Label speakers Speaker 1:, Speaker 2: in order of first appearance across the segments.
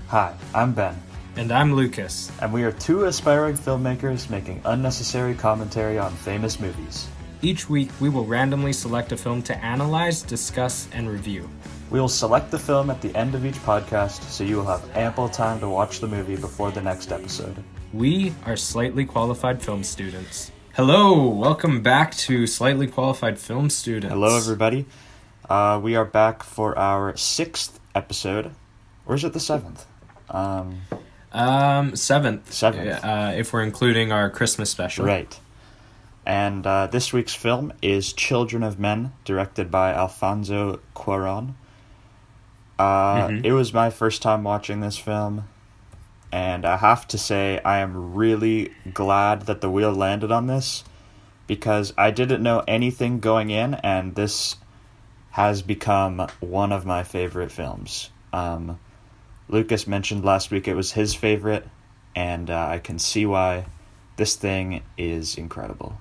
Speaker 1: Hi, I'm Ben.
Speaker 2: And I'm Lucas.
Speaker 1: And we are two aspiring filmmakers making unnecessary commentary on famous movies.
Speaker 2: Each week, we will randomly select a film to analyze, discuss, and review.
Speaker 1: We will select the film at the end of each podcast, so you will have ample time to watch the movie before the next episode.
Speaker 2: We are Slightly Qualified Film Students. Hello, welcome back to Slightly Qualified Film Students.
Speaker 1: Hello, everybody. We are back for our 6th episode. Or is it the 7th?
Speaker 2: Seventh.
Speaker 1: Seventh.
Speaker 2: If we're including our Christmas special.
Speaker 1: Right. And this week's film is Children of Men, directed by Alfonso Cuarón. It was my first time watching this film, and I have to say I am really glad that the wheel landed on this, because I didn't know anything going in, and this has become one of my favorite films. Lucas mentioned last week it was his favorite, and I can see why. This thing is incredible.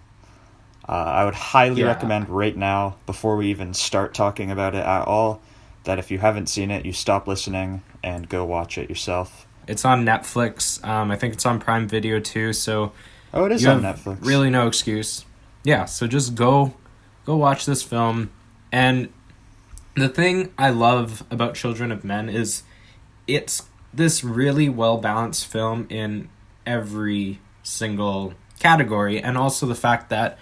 Speaker 1: I would highly recommend right now, before we even start talking about it at all, that if you haven't seen it, you stop listening and go watch it yourself.
Speaker 2: It's on Netflix. I think it's on Prime Video too, so...
Speaker 1: Oh, it is on Netflix.
Speaker 2: Really no excuse. Yeah, so just go watch this film. And the thing I love about Children of Men is it's this really well-balanced film in every single category, and also the fact that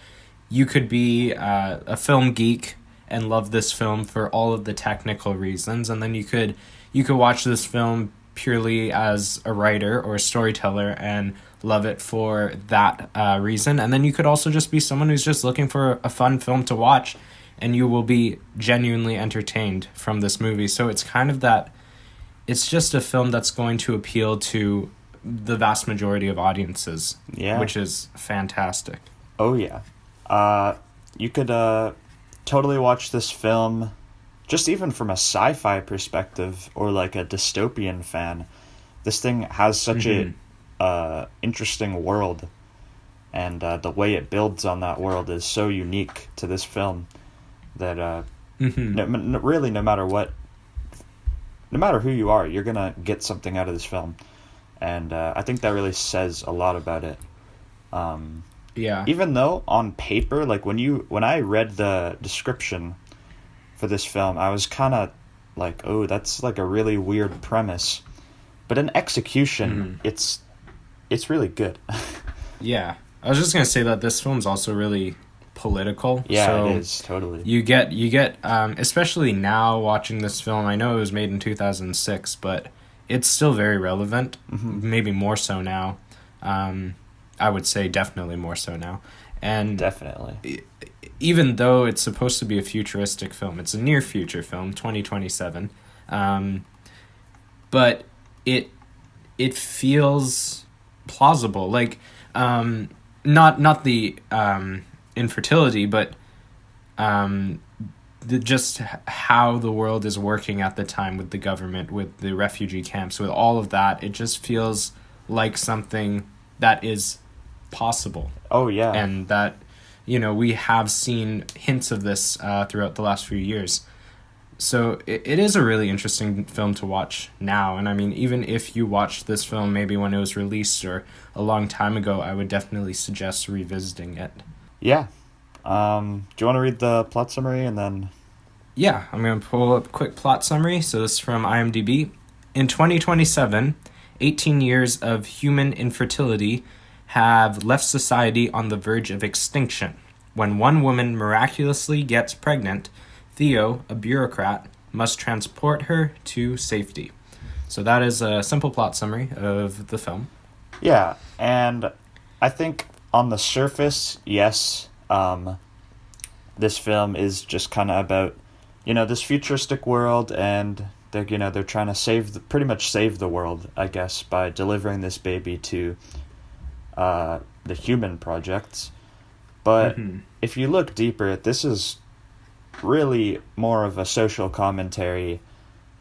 Speaker 2: you could be a film geek and love this film for all of the technical reasons, and then you could watch this film purely as a writer or a storyteller and love it for that reason, and then you could also just be someone who's just looking for a fun film to watch, and you will be genuinely entertained from this movie. So it's kind of that, it's just a film that's going to appeal to the vast majority of audiences, which is fantastic.
Speaker 1: Oh, yeah. You could totally watch this film just even from a sci-fi perspective or like a dystopian fan. This thing has such a interesting world, and the way it builds on that world is so unique to this film that really no matter who you are, you're gonna get something out of this film, and I think that really says a lot about it. Even though on paper, like when I read the description for this film, I was kind of like, oh, that's like a really weird premise, but in execution, it's really good.
Speaker 2: Yeah, I was just gonna say that this film's also really political.
Speaker 1: Yeah,
Speaker 2: so
Speaker 1: it is totally.
Speaker 2: You get especially now watching this film. I know it was made in 2006, but it's still very relevant. Maybe more so now. I would say definitely more so now. And
Speaker 1: definitely,
Speaker 2: even though it's supposed to be a futuristic film, it's a near future film, 2027. But it feels plausible, like not the infertility, but just how the world is working at the time with the government, with the refugee camps, with all of that. It just feels like something that is possible.
Speaker 1: Oh, yeah.
Speaker 2: And that, we have seen hints of this throughout the last few years. So it is a really interesting film to watch now. And I mean, even if you watched this film maybe when it was released or a long time ago, I would definitely suggest revisiting it.
Speaker 1: Yeah. Do you want to read the plot summary and then...
Speaker 2: Yeah, I'm going to pull up a quick plot summary. So this is from IMDb. In 2027, 18 years of human infertility have left society on the verge of extinction. When one woman miraculously gets pregnant, Theo, a bureaucrat, must transport her to safety. So that is a simple plot summary of the film. Yeah,
Speaker 1: and I think on the surface, yes, this film is just kind of about, this futuristic world, and they're trying to pretty much save the world, I guess, by delivering this baby to the human projects. But if you look deeper, this is really more of a social commentary,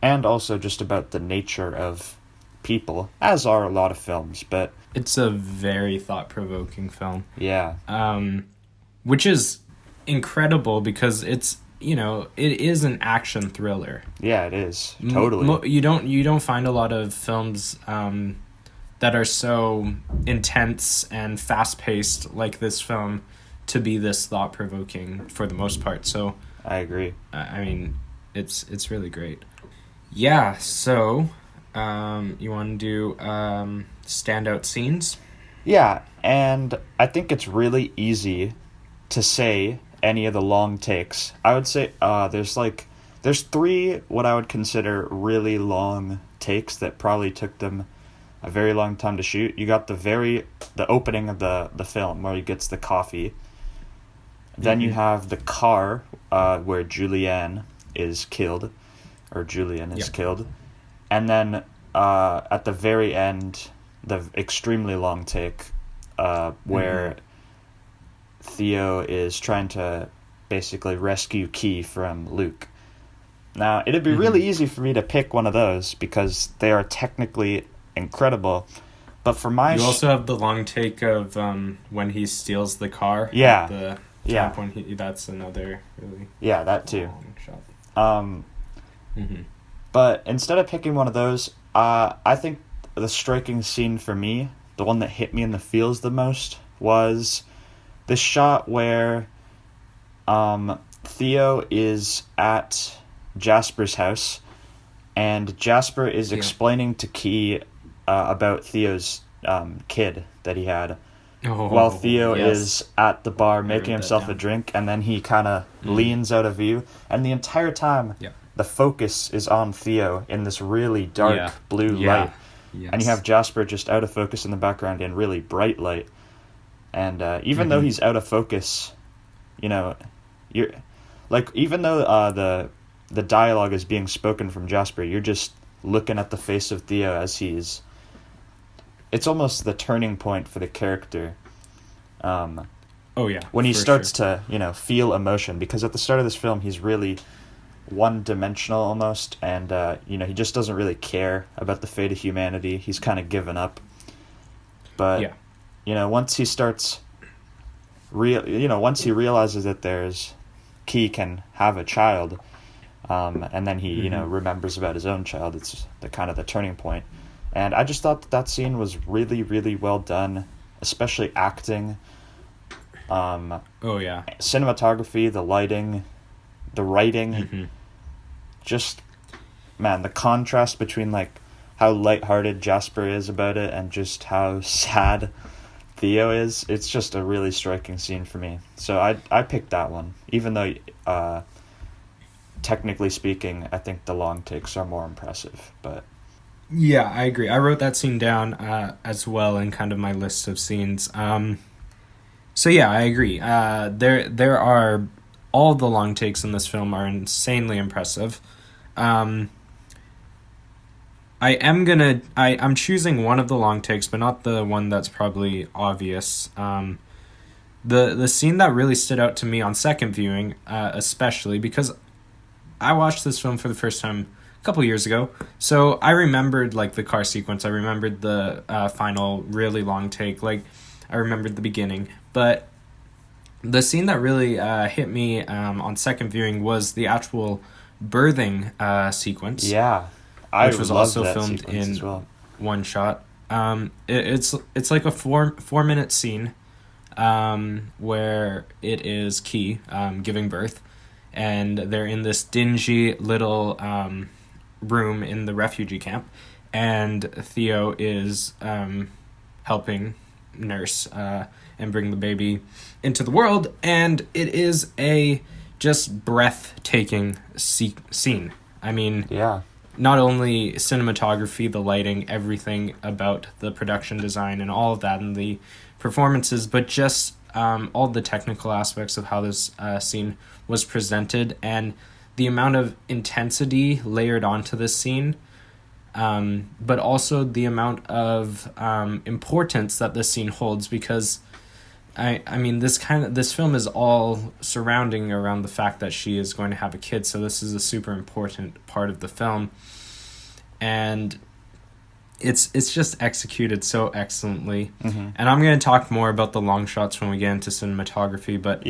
Speaker 1: and also just about the nature of people, as are a lot of films. But
Speaker 2: it's a very thought-provoking film.
Speaker 1: Yeah.
Speaker 2: Which is incredible, because it is an action thriller.
Speaker 1: Yeah, it is. Totally.
Speaker 2: You don't find a lot of films that are so intense and fast-paced like this film to be this thought-provoking for the most part. So
Speaker 1: I agree.
Speaker 2: I mean, it's really great. Yeah, so you want to do standout scenes?
Speaker 1: Yeah, and I think it's really easy to say any of the long takes. I would say there's 3 what I would consider really long takes that probably took them a very long time to shoot. You got the opening of the film where he gets the coffee. Then you have the car where Julianne is killed, or Julian is killed. And then at the very end, the extremely long take where Theo is trying to basically rescue Key from Luke. Now, it'd be really easy for me to pick one of those because they are technically incredible. But for my...
Speaker 2: You also have the long take of when he steals the car.
Speaker 1: Yeah.
Speaker 2: At the camp when that's another really...
Speaker 1: Yeah, that too.
Speaker 2: Long shot.
Speaker 1: But instead of picking one of those, I think the striking scene for me, the one that hit me in the feels the most, was this shot where Theo is at Jasper's house, and Jasper is explaining to Key about Theo's kid that he had, while Theo is at the bar making himself a drink, and then he kind of leans out of view, and the entire time the focus is on Theo in this really dark blue light. Yes. And you have Jasper just out of focus in the background in really bright light. And even though he's out of focus, you're like, even though the dialogue is being spoken from Jasper, you're just looking at the face of Theo as it's almost the turning point for the character. When he starts to, feel emotion, because at the start of this film, he's really one-dimensional almost, and he just doesn't really care about the fate of humanity. He's kind of given up. But once he starts once he realizes that Key can have a child, and then he remembers about his own child, it's the kind of the turning point. And I just thought that scene was really, really well done, especially acting, cinematography, the lighting, the writing, just, man, the contrast between like how lighthearted Jasper is about it and just how sad Theo is. It's just a really striking scene for me. So I picked that one, even though technically speaking, I think the long takes are more impressive. But
Speaker 2: yeah, I agree. I wrote that scene down as well in kind of my list of scenes. So yeah, I agree. There are, all the long takes in this film are insanely impressive. I'm choosing one of the long takes, but not the one that's probably obvious. The scene that really stood out to me on second viewing, especially because I watched this film for the first time a couple years ago, so I remembered like the car sequence. I remembered the final really long take. Like I remembered the beginning, but the scene that really hit me on second viewing was the actual birthing sequence.
Speaker 1: Yeah,
Speaker 2: which was also filmed in one shot. It's like a 4-minute scene where it is Key giving birth, and they're in this dingy little room in the refugee camp, and Theo is helping nurse and bring the baby into the world, and it is a just breathtaking scene. I mean, not only cinematography, the lighting, everything about the production design and all of that, and the performances, but just all the technical aspects of how this scene was presented, and the amount of intensity layered onto this scene, but also the amount of importance that this scene holds, because I mean this film is all surrounding around the fact that she is going to have a kid, so this is a super important part of the film, and it's just executed so excellently. And I'm going to talk more about the long shots when we get into cinematography, but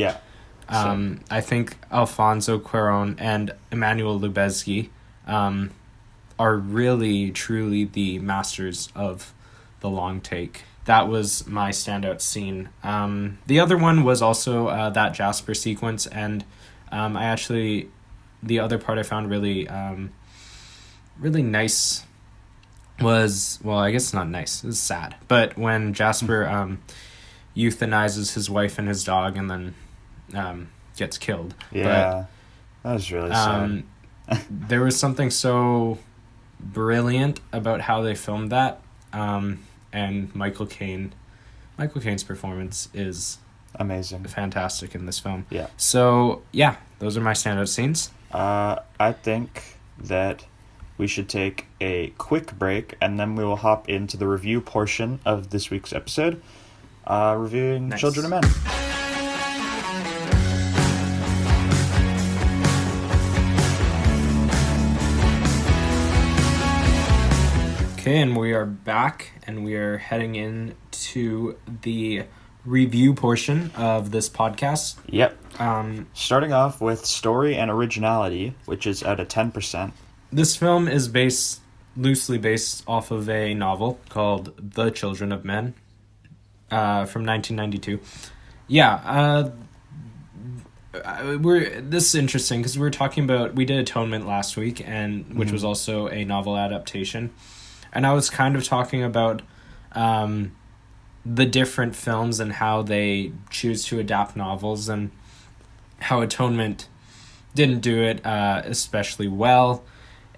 Speaker 2: I think Alfonso Cuarón and Emmanuel Lubezki are really, truly the masters of the long take. That was my standout scene. The other one was also that Jasper sequence, and the other part I found really, really nice was, well, I guess not nice, it was sad, but when Jasper euthanizes his wife and his dog and then gets killed.
Speaker 1: Yeah, that was really sad.
Speaker 2: There was something so brilliant about how they filmed that, and Michael Caine's performance is
Speaker 1: amazing,
Speaker 2: fantastic in this film.
Speaker 1: Yeah.
Speaker 2: So yeah, those are my standout scenes.
Speaker 1: I think that we should take a quick break, and then we will hop into the review portion of this week's episode, reviewing
Speaker 2: Nice.
Speaker 1: Children of Men.
Speaker 2: Okay, and we are back, and we are heading into the review portion of this podcast.
Speaker 1: Yep. Starting off with story and originality, which is at a 10%.
Speaker 2: This film is loosely based off of a novel called The Children of Men, from 1992. Yeah, this is interesting because we did Atonement last week, and which was also a novel adaptation, and I was kind of talking about the different films and how they choose to adapt novels, and how Atonement didn't do it especially well.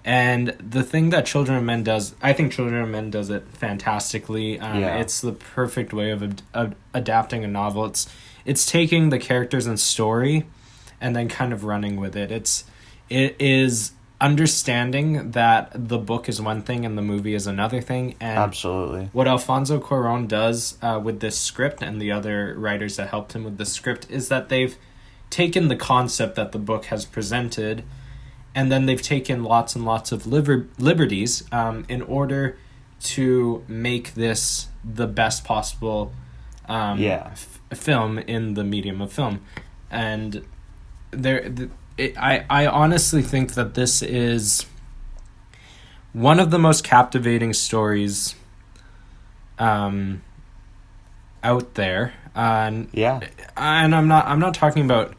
Speaker 2: And the thing that Children of Men does, I think Children of Men does it fantastically. It's the perfect way of adapting a novel. It's taking the characters and story and then kind of running with it. It is understanding that the book is one thing and the movie is another thing. And
Speaker 1: absolutely,
Speaker 2: what Alfonso Cuarón does with this script, and the other writers that helped him with the script, is that they've taken the concept that the book has presented, and then they've taken lots and lots of liberties in order to make this the best possible film in the medium of film. And I honestly think that this is one of the most captivating stories out there. And I'm not talking about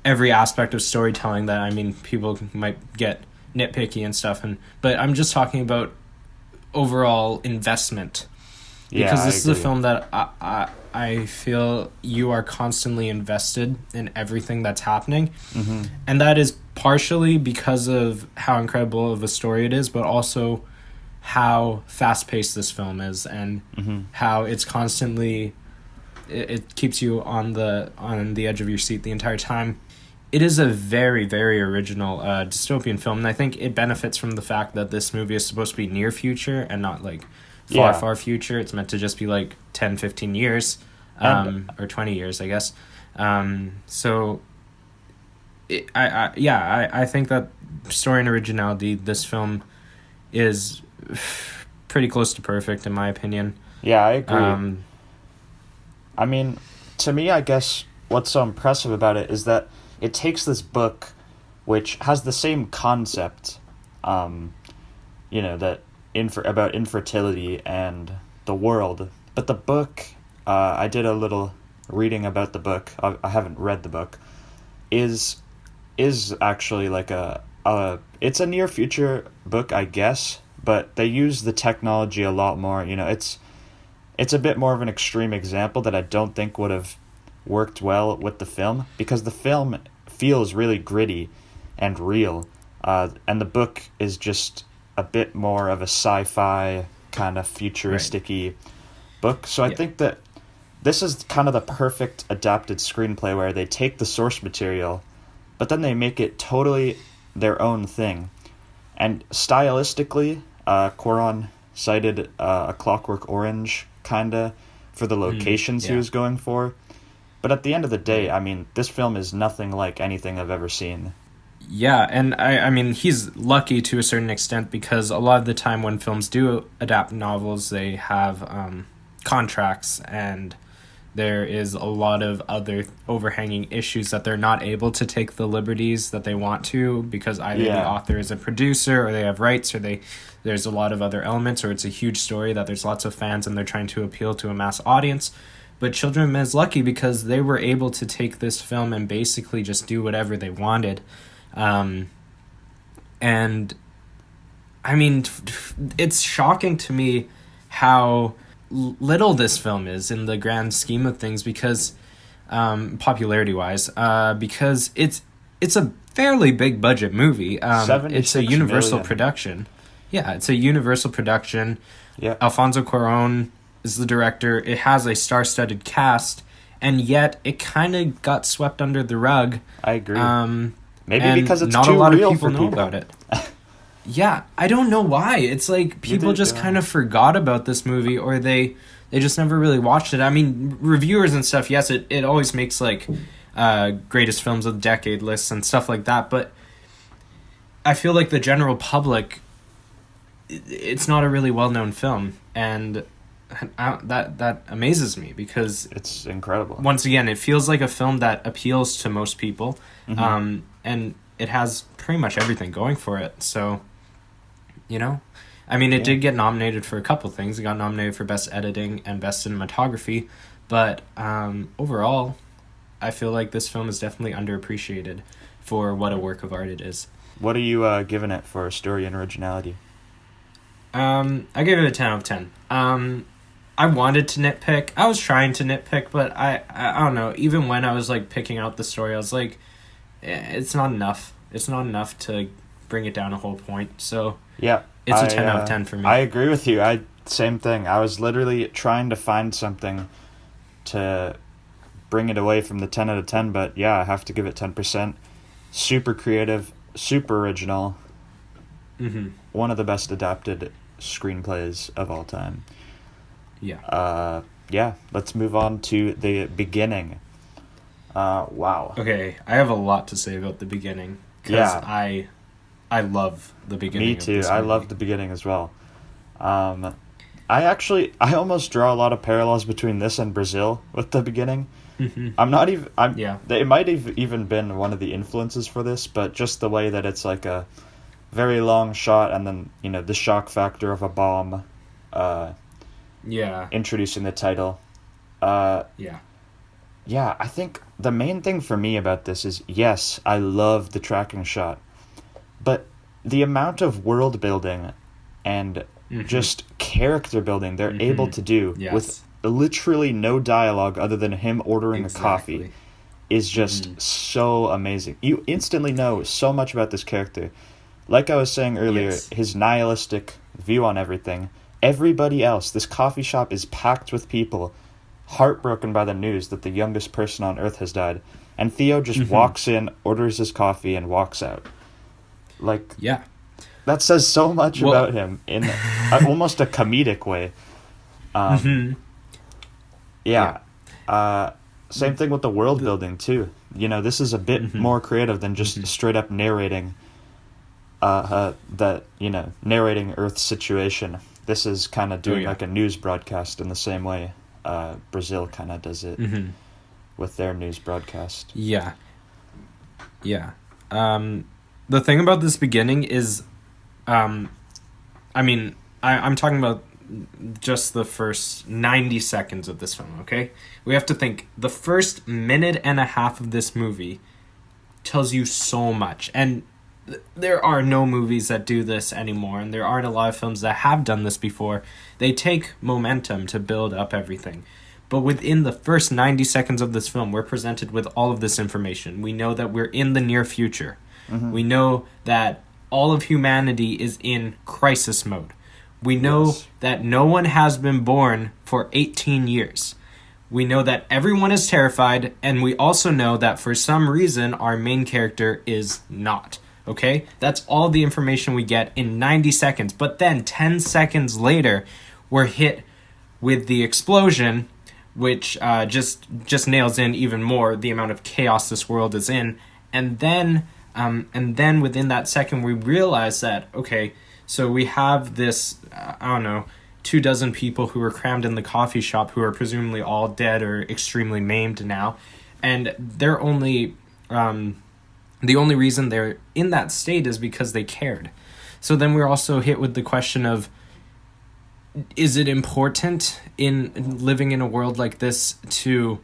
Speaker 2: every aspect of storytelling that, I mean, people might get nitpicky and stuff, but I'm just talking about overall investment, because this is a film that I feel you are constantly invested in everything that's happening, and that is partially because of how incredible of a story it is, but also how fast-paced this film is, and how it's constantly, it keeps you on the edge of your seat the entire time. It is a very, very original dystopian film, and I think it benefits from the fact that this movie is supposed to be near future and not like far future. It's meant to just be like 10, 15 years, or 20 years, I guess. So I think that story and originality, this film is pretty close to perfect in my opinion.
Speaker 1: Yeah, I agree. I mean, to me, I guess what's so impressive about it is that it takes this book, which has the same concept, that about infertility and the world. But the book, I did a little reading about the book. I haven't read the book. Is actually like it's a near future book, I guess. But they use the technology a lot more. It's a bit more of an extreme example that I don't think would have worked well with the film, because the film feels really gritty and real, and the book is just a bit more of a sci-fi kind of futuristic-y book. So I think that this is kind of the perfect adapted screenplay, where they take the source material, but then they make it totally their own thing. And stylistically, Cuarón cited A Clockwork Orange kinda for the locations he was going for. But at the end of the day, I mean, this film is nothing like anything I've ever seen.
Speaker 2: Yeah, and I mean, he's lucky to a certain extent, because a lot of the time when films do adapt novels, they have contracts and There is a lot of other overhanging issues that they're not able to take the liberties that they want to, because either the author is a producer, or they have rights, or there's a lot of other elements, or it's a huge story that there's lots of fans and they're trying to appeal to a mass audience. But Children of Men is lucky because they were able to take this film and basically just do whatever they wanted. And I mean, it's shocking to me how little this film is in the grand scheme of things, because popularity wise, because it's a fairly big budget movie. It's a Universal production. Yeah, it's a Universal production.
Speaker 1: Yeah.
Speaker 2: Alfonso Cuarón is the director. It has a star-studded cast, and yet it kind of got swept under the rug.
Speaker 1: I agree. Maybe because it's
Speaker 2: not
Speaker 1: too
Speaker 2: a lot
Speaker 1: real
Speaker 2: of people
Speaker 1: for
Speaker 2: know about it. Yeah, I don't know why. It's like people just kind of forgot about this movie, or they just never really watched it. I mean, reviewers and stuff, yes, it always makes like greatest films of the decade lists and stuff like that, but I feel like the general public, it's not a really well-known film, and that amazes me, because
Speaker 1: it's incredible.
Speaker 2: Once again, it feels like a film that appeals to most people, and it has pretty much everything going for it. So, you know, I mean, it did get nominated for a couple things. It got nominated for Best Editing and Best Cinematography, but overall, I feel like this film is definitely underappreciated for what a work of art it is.
Speaker 1: What are you giving it for story and originality?
Speaker 2: I gave it a 10 out of 10. I wanted to nitpick. I was trying to nitpick, but I don't know. Even when I was like picking out the story, I was like, it's not enough. It's not enough to bring it down a whole point. So
Speaker 1: yeah,
Speaker 2: it's a 10 out of 10 for me.
Speaker 1: I agree with you. Same thing. I was literally trying to find something to bring it away from the 10 out of 10, but yeah, I have to give it 10%. Super creative, super original. One of the best adapted screenplays of all time.
Speaker 2: Yeah.
Speaker 1: Yeah, let's move on to the beginning. Wow.
Speaker 2: Okay, I have a lot to say about the beginning, because I love the beginning.
Speaker 1: Me too. I love the beginning as well. I almost draw a lot of parallels between this and Brazil with the beginning. I'm not even. It might have even been one of the influences for this, but just the way that it's like a very long shot, and then the shock factor of a bomb. Introducing the title. Yeah, I think the main thing for me about this is, yes, I love the tracking shot, but the amount of world building and just character building they're able to do with literally no dialogue other than him ordering a coffee is just so amazing. You instantly know so much about this character. Like I was saying earlier, his nihilistic view on everything. Everybody else, this coffee shop is packed with people heartbroken by the news that the youngest person on Earth has died. And Theo just walks in, orders his coffee, and walks out. Like, that says so much about him in almost a comedic way. Same thing with the world building, too. This is a bit more creative than just straight up narrating narrating Earth's situation. This is kind of doing like a news broadcast in the same way Brazil kind of does it with their news broadcast. The
Speaker 2: thing about this beginning is, I'm talking about just the first 90 seconds of this film, okay? We have to think, the first minute and a half of this movie tells you so much, and there are no movies that do this anymore, and there aren't a lot of films that have done this before. They take momentum to build up everything. But within the first 90 seconds of this film, we're presented with all of this information. We know that we're in the near future. We know that all of humanity is in crisis mode. We know that no one has been born for 18 years. We know that everyone is terrified, and we also know that for some reason our main character is not. Okay? That's all the information we get in 90 seconds. But then 10 seconds later, we're hit with the explosion, which just nails in even more the amount of chaos this world is in. And then within that second, we realize that, okay, so we have this, 24 people who were crammed in the coffee shop, who are presumably all dead or extremely maimed now, and they're only the only reason they're in that state is because they cared. So then we're also hit with the question of, is it important in living in a world like this to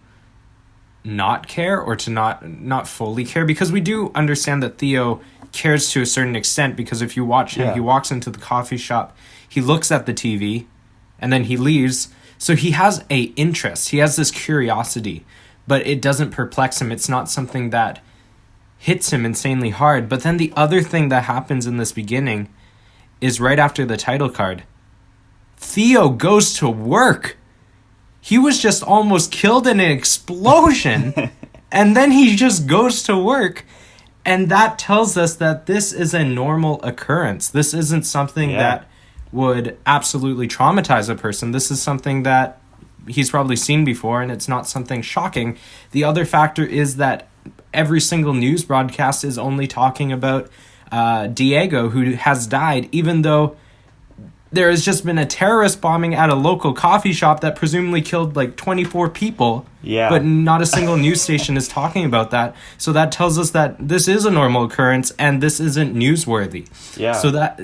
Speaker 2: not care, or to not fully care? Because we do understand that Theo cares to a certain extent, because if you watch him, he walks into the coffee shop, he looks at the TV, and then he leaves. So he has a interest, he has this curiosity, but it doesn't perplex him. It's not something that hits him insanely hard. But then the other thing that happens in this beginning is right after the title card, Theo goes to work. He was just almost killed in an explosion, and then he just goes to work. And that tells us that this is a normal occurrence. This isn't something that would absolutely traumatize a person. This is something that he's probably seen before, and it's not something shocking. The other factor is that every single news broadcast is only talking about Diego, who has died, even though there has just been a terrorist bombing at a local coffee shop that presumably killed like 24 people.
Speaker 1: Yeah.
Speaker 2: But not a single news station is talking about that. So that tells us that this is a normal occurrence and this isn't newsworthy.
Speaker 1: Yeah.
Speaker 2: So that,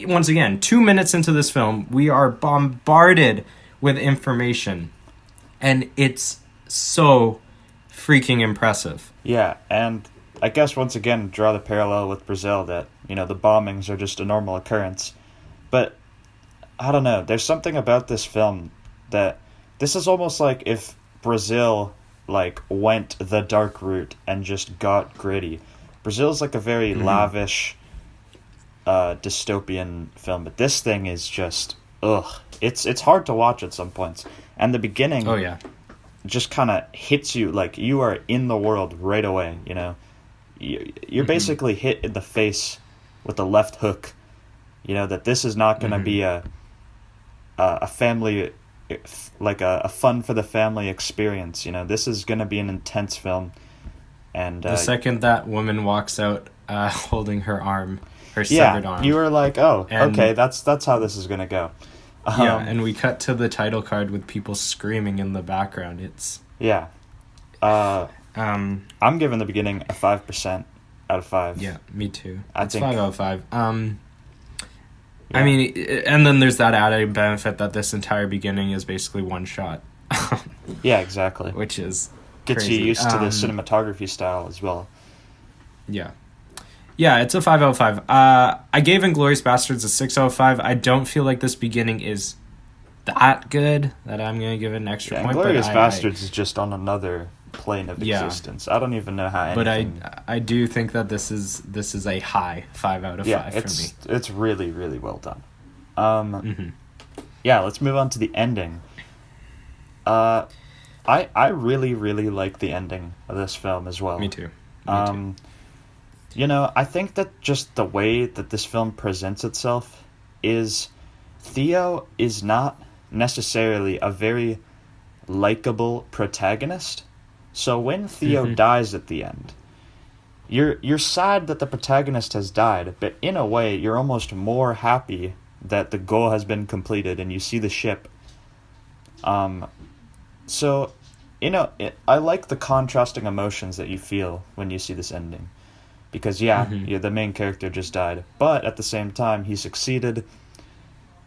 Speaker 2: once again, 2 minutes into this film, we are bombarded with information. And it's so freaking impressive.
Speaker 1: Yeah, and I guess once again, draw the parallel with Brazil that, you know, the bombings are just a normal occurrence. But I don't know, there's something about this film that this is almost like if Brazil like went the dark route and just got gritty. Brazil's like a very lavish dystopian film, but this thing is just it's hard to watch at some points. And the beginning just kind of hits you like you are in the world right away, you know. You're basically hit in the face with a left hook, you know, that this is not going to be a family, like a fun for the family experience, you know. This is going to be an intense film. And
Speaker 2: the second that woman walks out holding her arm, her severed arm,
Speaker 1: you were like, okay, that's how this is going to go.
Speaker 2: And we cut to the title card with people screaming in the background. It's
Speaker 1: I'm giving the beginning a 5% out of 5.
Speaker 2: Yeah, me too.
Speaker 1: It's
Speaker 2: 5 out of 5. I mean, and then there's that added benefit that this entire beginning is basically one shot.
Speaker 1: Yeah, exactly.
Speaker 2: Which is
Speaker 1: gets
Speaker 2: crazy.
Speaker 1: you used to the cinematography style as well.
Speaker 2: Yeah. Yeah, it's a 5 out of 5. I gave Inglourious Bastards a 6 out of 5. I don't feel like this beginning is that good that I'm going to give it an extra point.
Speaker 1: Inglourious Bastards is just on another plane of existence. I don't even know how anything...
Speaker 2: But I do think that this is a high 5 out of 5 for me.
Speaker 1: It's really, really well done. Yeah, let's move on to the ending. I really, really like the ending of this film as well.
Speaker 2: Me too.
Speaker 1: You know, I think that just the way that this film presents itself is Theo is not necessarily a very likable protagonist. So when Theo dies at the end, you're sad that the protagonist has died, but in a way you're almost more happy that the goal has been completed and you see the ship. So, you know, I like the contrasting emotions that you feel when you see this ending. Because, the main character just died. But at the same time, he succeeded.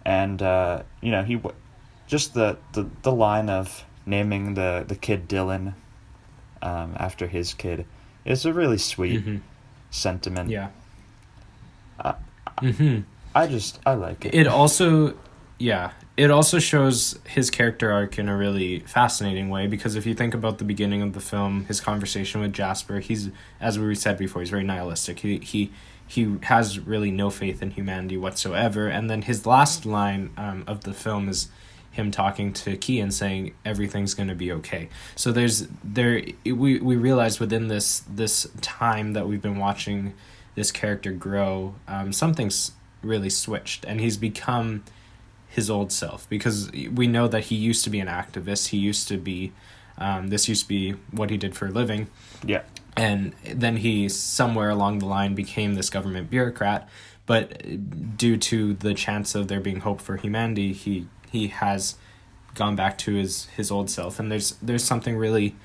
Speaker 1: And, you know, just the line of naming the kid Dylan after his kid is a really sweet sentiment.
Speaker 2: Yeah.
Speaker 1: I like it.
Speaker 2: It also shows his character arc in a really fascinating way, because if you think about the beginning of the film, his conversation with Jasper, he's, as we said before, he's very nihilistic. He has really no faith in humanity whatsoever. And then his last line of the film is him talking to Caine saying everything's going to be okay. So we realize within this time that we've been watching this character grow, something's really switched, and he's become his old self, because we know that he used to be an activist. He used to be this used to be what he did for a living.
Speaker 1: Yeah.
Speaker 2: And then he somewhere along the line became this government bureaucrat, but due to the chance of there being hope for humanity, he he has gone back to his old self, and there's something really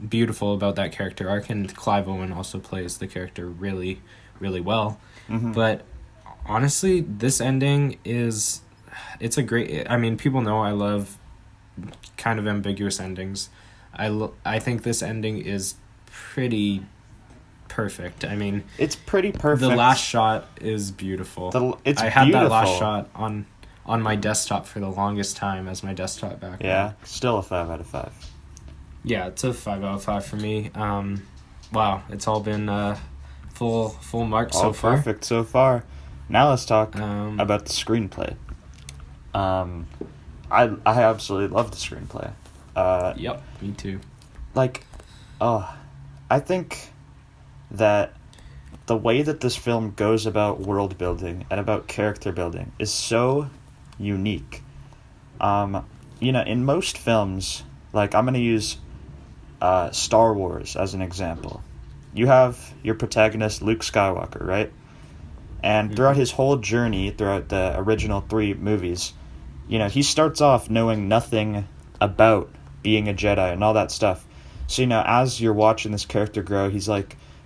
Speaker 2: beautiful about that character arc, and Clive Owen also plays the character really, really well. But honestly, this ending it's a great, I mean, people know I love kind of ambiguous endings. I think this ending is pretty perfect. I mean,
Speaker 1: it's pretty perfect.
Speaker 2: The last shot is beautiful. I had that last shot on my desktop for the longest time as my desktop background.
Speaker 1: Yeah, still a 5 out of 5.
Speaker 2: Yeah, it's a 5 out of 5 for me. Wow, it's all been full marks so far.
Speaker 1: All perfect so far. Now let's talk about the screenplay. I absolutely love the screenplay.
Speaker 2: Yep, me too.
Speaker 1: I think that the way that this film goes about world building and about character building is so unique. In most films, I'm going to use Star Wars as an example. You have your protagonist, Luke Skywalker, right? And throughout his whole journey, throughout the original 3 movies, he starts off knowing nothing about being a Jedi and all that stuff. So, as you're watching this character grow, he's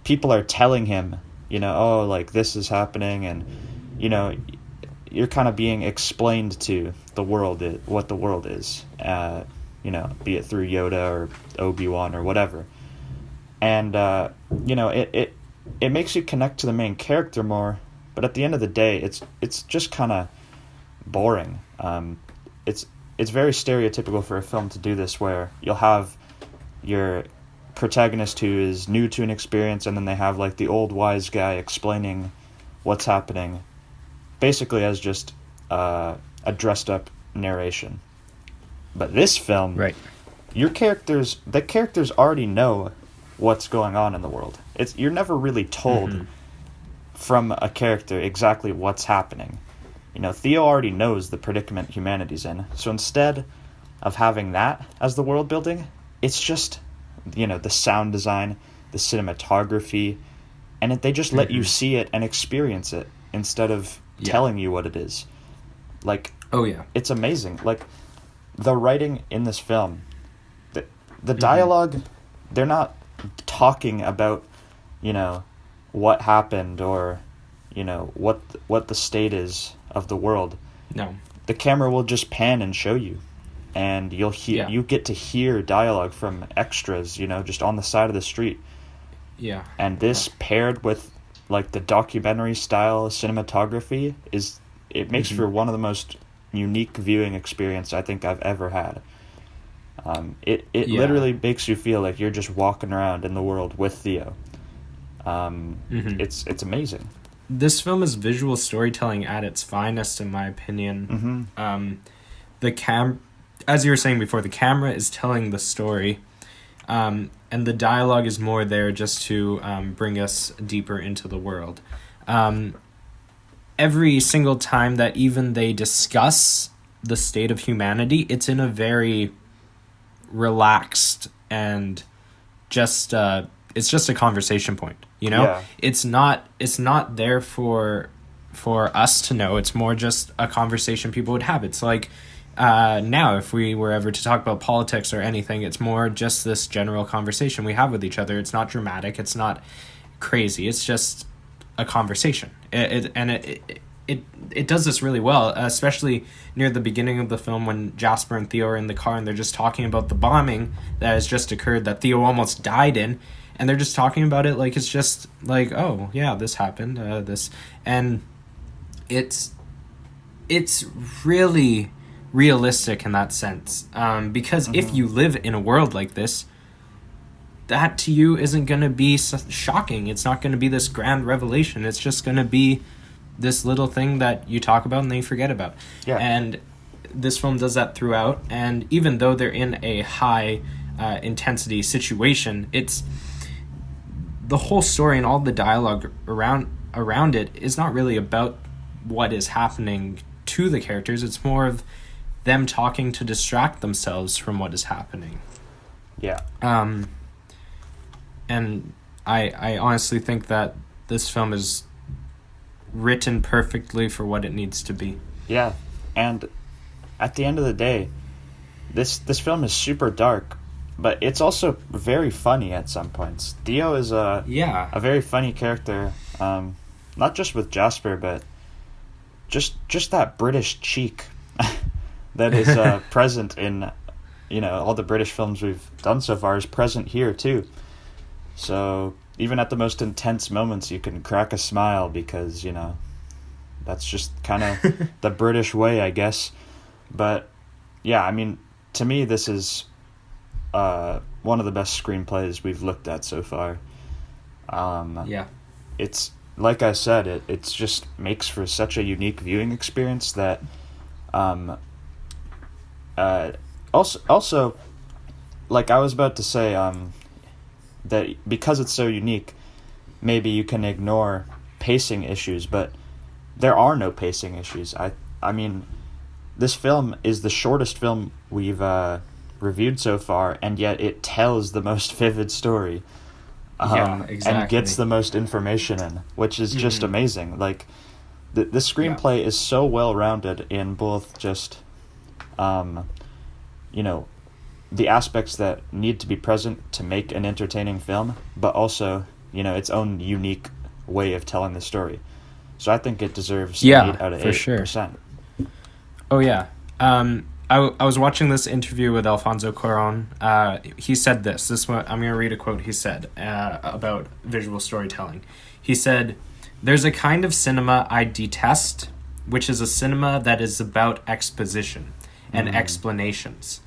Speaker 1: people are telling him, this is happening, and, you're kind of being explained to the world, what the world is, be it through Yoda or Obi-Wan or whatever. And, it makes you connect to the main character more, but at the end of the day, it's just kind of boring. It's very stereotypical for a film to do this, where you'll have your protagonist who is new to an experience, and then they have the old wise guy explaining what's happening, basically as just a dressed up narration. But this film,
Speaker 2: right,
Speaker 1: the characters already know what's going on in the world. You're never really told from a character exactly what's happening. Theo already knows the predicament humanity's in. So instead of having that as the world building, it's just, the sound design, the cinematography, and they just let you see it and experience it instead of telling you what it is. It's amazing. The writing in this film, the dialogue, they're not talking about, what happened or, what the state is of the world.
Speaker 2: No.
Speaker 1: The camera will just pan and show you, and you get to hear dialogue from extras, just on the side of the street.
Speaker 2: Yeah.
Speaker 1: And this paired with the documentary style cinematography makes for one of the most unique viewing experience I think I've ever had. It literally makes you feel like you're just walking around in the world with Theo. It's amazing.
Speaker 2: This film is visual storytelling at its finest, in my opinion. As you were saying before, the camera is telling the story, and the dialogue is more there just to bring us deeper into the world. Every single time that even they discuss the state of humanity, it's in a very relaxed and just it's just a conversation point. It's not there for us to know. It's more just a conversation people would have. It's now, if we were ever to talk about politics or anything, it's more just this general conversation we have with each other. It's not dramatic. It's not crazy. It's just a conversation. It does this really well, especially near the beginning of the film when Jasper and Theo are in the car and they're just talking about the bombing that has just occurred that Theo almost died in, and they're just talking about it like it's just oh yeah, this happened, and it's really realistic in that sense, because if you live in a world like this, that to you isn't going to be shocking. It's not going to be this grand revelation. It's just going to be this little thing that you talk about and then you forget about.
Speaker 1: Yeah.
Speaker 2: And this film does that throughout, and even though they're in a high intensity situation, it's the whole story and all the dialogue around it is not really about what is happening to the characters. It's more of them talking to distract themselves from what is happening.
Speaker 1: Yeah.
Speaker 2: And I honestly think that this film is written perfectly for what it needs to be.
Speaker 1: Yeah. And at the end of the day, this film is super dark, but it's also very funny at some points. Theo is a very funny character, not just with Jasper, but just that British cheek that is present in, all the British films we've done so far is present here too. So even at the most intense moments, you can crack a smile because, that's just kind of the British way, I guess. But yeah, I mean, to me, this is one of the best screenplays we've looked at so far. It's, like I said, it's just makes for such a unique viewing experience that also, like I was about to say, that because it's so unique, maybe you can ignore pacing issues, but there are no pacing issues. I mean, this film is the shortest film we've reviewed so far, and yet it tells the most vivid story.
Speaker 2: Exactly.
Speaker 1: And gets the most information in, which is just amazing. Like, the screenplay is so well-rounded in both just, the aspects that need to be present to make an entertaining film, but also, its own unique way of telling the story. So I think it deserves 8 out of 8%.
Speaker 2: Sure. Oh, yeah. I was watching this interview with Alfonso Cuarón. He said this. I'm going to read a quote he said about visual storytelling. He said, "There's a kind of cinema I detest, which is a cinema that is about exposition and explanations.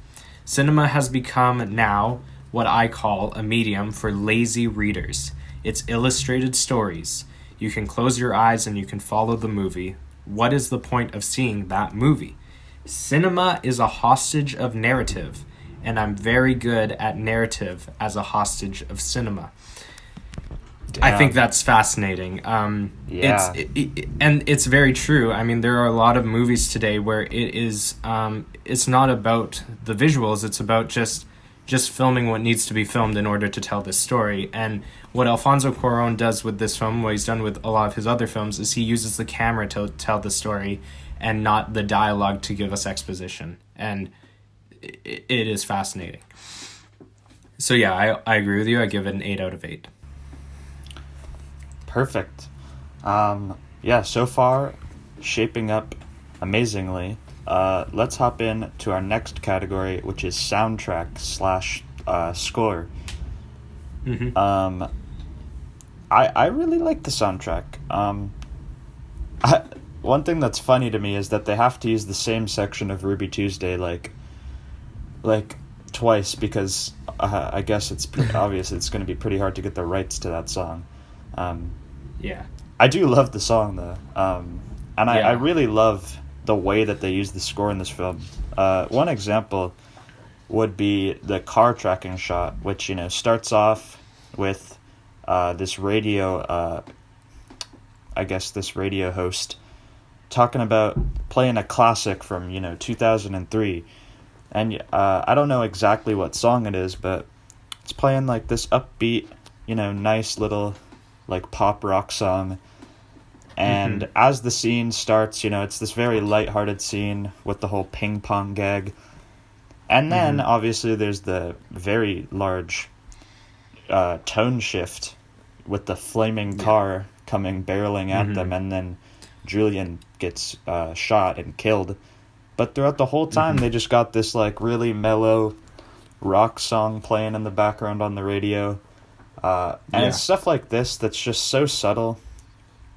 Speaker 2: Cinema has become now what I call a medium for lazy readers. It's illustrated stories. You can close your eyes and you can follow the movie. What is the point of seeing that movie? Cinema is a hostage of narrative, and I'm very good at narrative as a hostage of cinema." Damn. I think that's fascinating. It's very true. I mean, there are a lot of movies today where it is it's not about the visuals, it's about just filming what needs to be filmed in order to tell this story. And what Alfonso Cuarón does with this film, what he's done with a lot of his other films, is he uses the camera to tell the story and not the dialogue to give us exposition. And it is fascinating. So yeah, I agree with you. I give it an 8 out of 8.
Speaker 1: Perfect. So far, shaping up amazingly. Let's hop in to our next category, which is soundtrack / score. I really like the soundtrack. One thing that's funny to me is that they have to use the same section of Ruby Tuesday like twice because I guess it's pretty obvious it's going to be pretty hard to get the rights to that song. I do love the song though, I really love the way that they use the score in this film. One example would be the car tracking shot, which starts off with this radio host talking about playing a classic from 2003, and I don't know exactly what song it is, but it's playing like this upbeat nice little like pop rock song. And as the scene starts, it's this very lighthearted scene with the whole ping pong gag. And then, obviously, there's the very large tone shift with the flaming car coming barreling at them, and then Julian gets shot and killed. But throughout the whole time, they just got this, like, really mellow rock song playing in the background on the radio. And it's stuff like this that's just so subtle,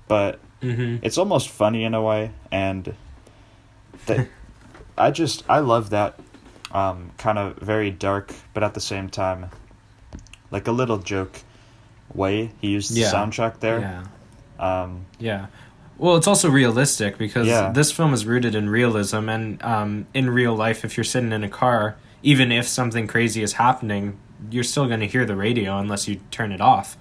Speaker 1: but it's almost funny in a way, and that I love that kind of very dark, but at the same time, like a little joke way he used the soundtrack there.
Speaker 2: Well, it's also realistic because this film is rooted in realism, and in real life, if you're sitting in a car, even if something crazy is happening, you're still going to hear the radio unless you turn it off.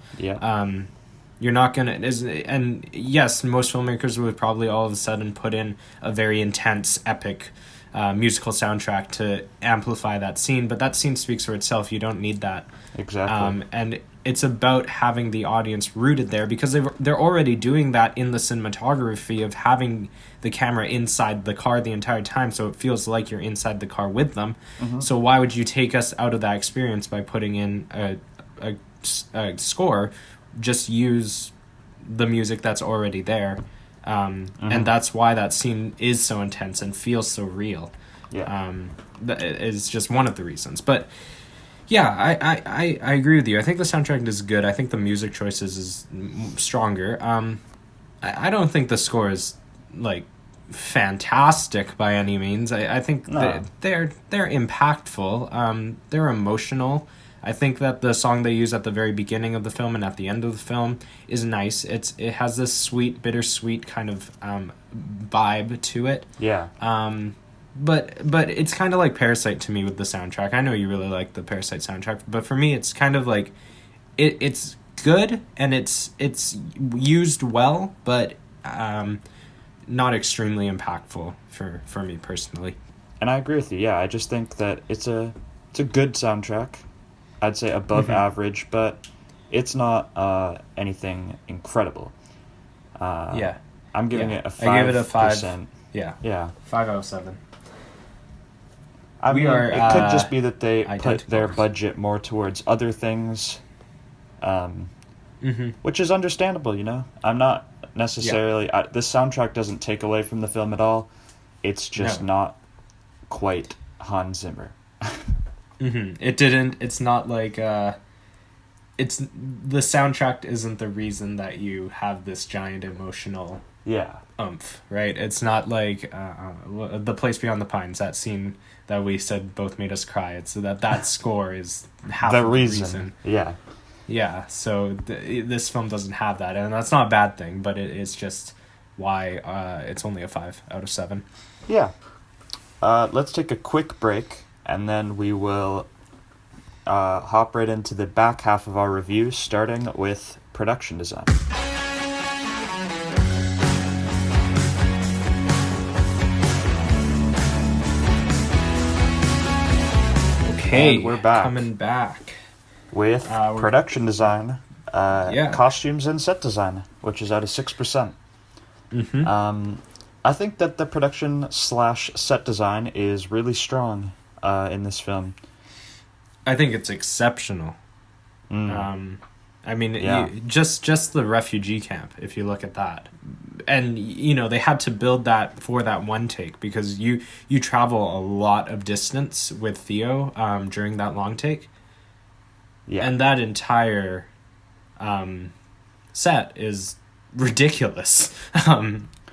Speaker 2: You're not going to... And yes, most filmmakers would probably all of a sudden put in a very intense, epic musical soundtrack to amplify that scene, but that scene speaks for itself. You don't need that.
Speaker 1: Exactly.
Speaker 2: it's about having the audience rooted there, because they're already doing that in the cinematography of having the camera inside the car the entire time, so it feels like you're inside the car with them. So why would you take us out of that experience by putting in a score? Just use the music that's already there. And that's why that scene is so intense and feels so real. That is just one of the reasons. But yeah, I agree with you. I think the soundtrack is good. I think the music choices is stronger. I don't think the score is like fantastic by any means. I think they're impactful. They're emotional. I think that the song they use at the very beginning of the film and at the end of the film is nice. It has this sweet, bittersweet kind of vibe to it.
Speaker 1: Yeah.
Speaker 2: But it's kind of like Parasite to me with the soundtrack. I know you really like the Parasite soundtrack, but for me it's kind of like it's good and it's used well, but not extremely impactful for me personally.
Speaker 1: And I agree with you. Yeah, I just think that it's a good soundtrack. I'd say above average, but it's not anything incredible. I'm giving it a 5%.
Speaker 2: I gave it a 5. Yeah. 5 out of 7.
Speaker 1: I mean, it could just be that they put their budget more towards other things, which is understandable, you know? I'm not necessarily... this soundtrack doesn't take away from the film at all. It's just not quite Hans Zimmer.
Speaker 2: It didn't... It's not like... it's the soundtrack isn't the reason that you have this giant emotional oomph, right? It's not like The Place Beyond the Pines, that scene that we said both made us cry. It's that score is half the reason. Yeah, so this film doesn't have that, and that's not a bad thing, but it's just why it's only a 5 out of 7.
Speaker 1: Yeah. Let's take a quick break, and then we will hop right into the back half of our review, starting with production design.
Speaker 2: Okay,
Speaker 1: and we're back.
Speaker 2: Coming back
Speaker 1: with production design, costumes and set design, which is out of 6%. I think that the production / set design is really strong in this film.
Speaker 2: I think it's exceptional. I mean, just the refugee camp, if you look at that. And, you know, they had to build that for that one take, because you travel a lot of distance with Theo during that long take. Yeah. And that entire set is ridiculous.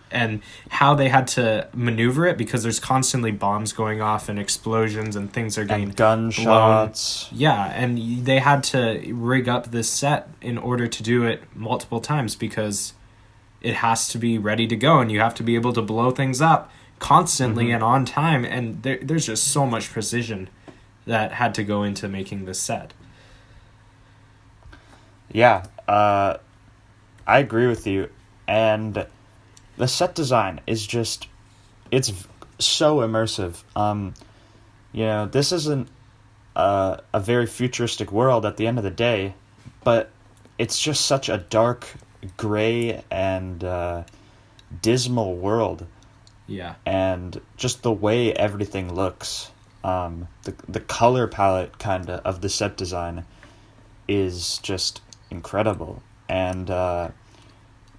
Speaker 2: And how they had to maneuver it, because there's constantly bombs going off and explosions and things are getting
Speaker 1: gunshots.
Speaker 2: Blown. Yeah, and they had to rig up this set in order to do it multiple times, because it has to be ready to go and you have to be able to blow things up constantly and on time, and there's just so much precision that had to go into making this set. Yeah,
Speaker 1: I agree with you, and the set design is just, it's so immersive. You know, this isn't a very futuristic world at the end of the day, but it's just such a dark, gray, and dismal world.
Speaker 2: Yeah.
Speaker 1: And just the way everything looks, the color palette kind of the set design is just incredible. And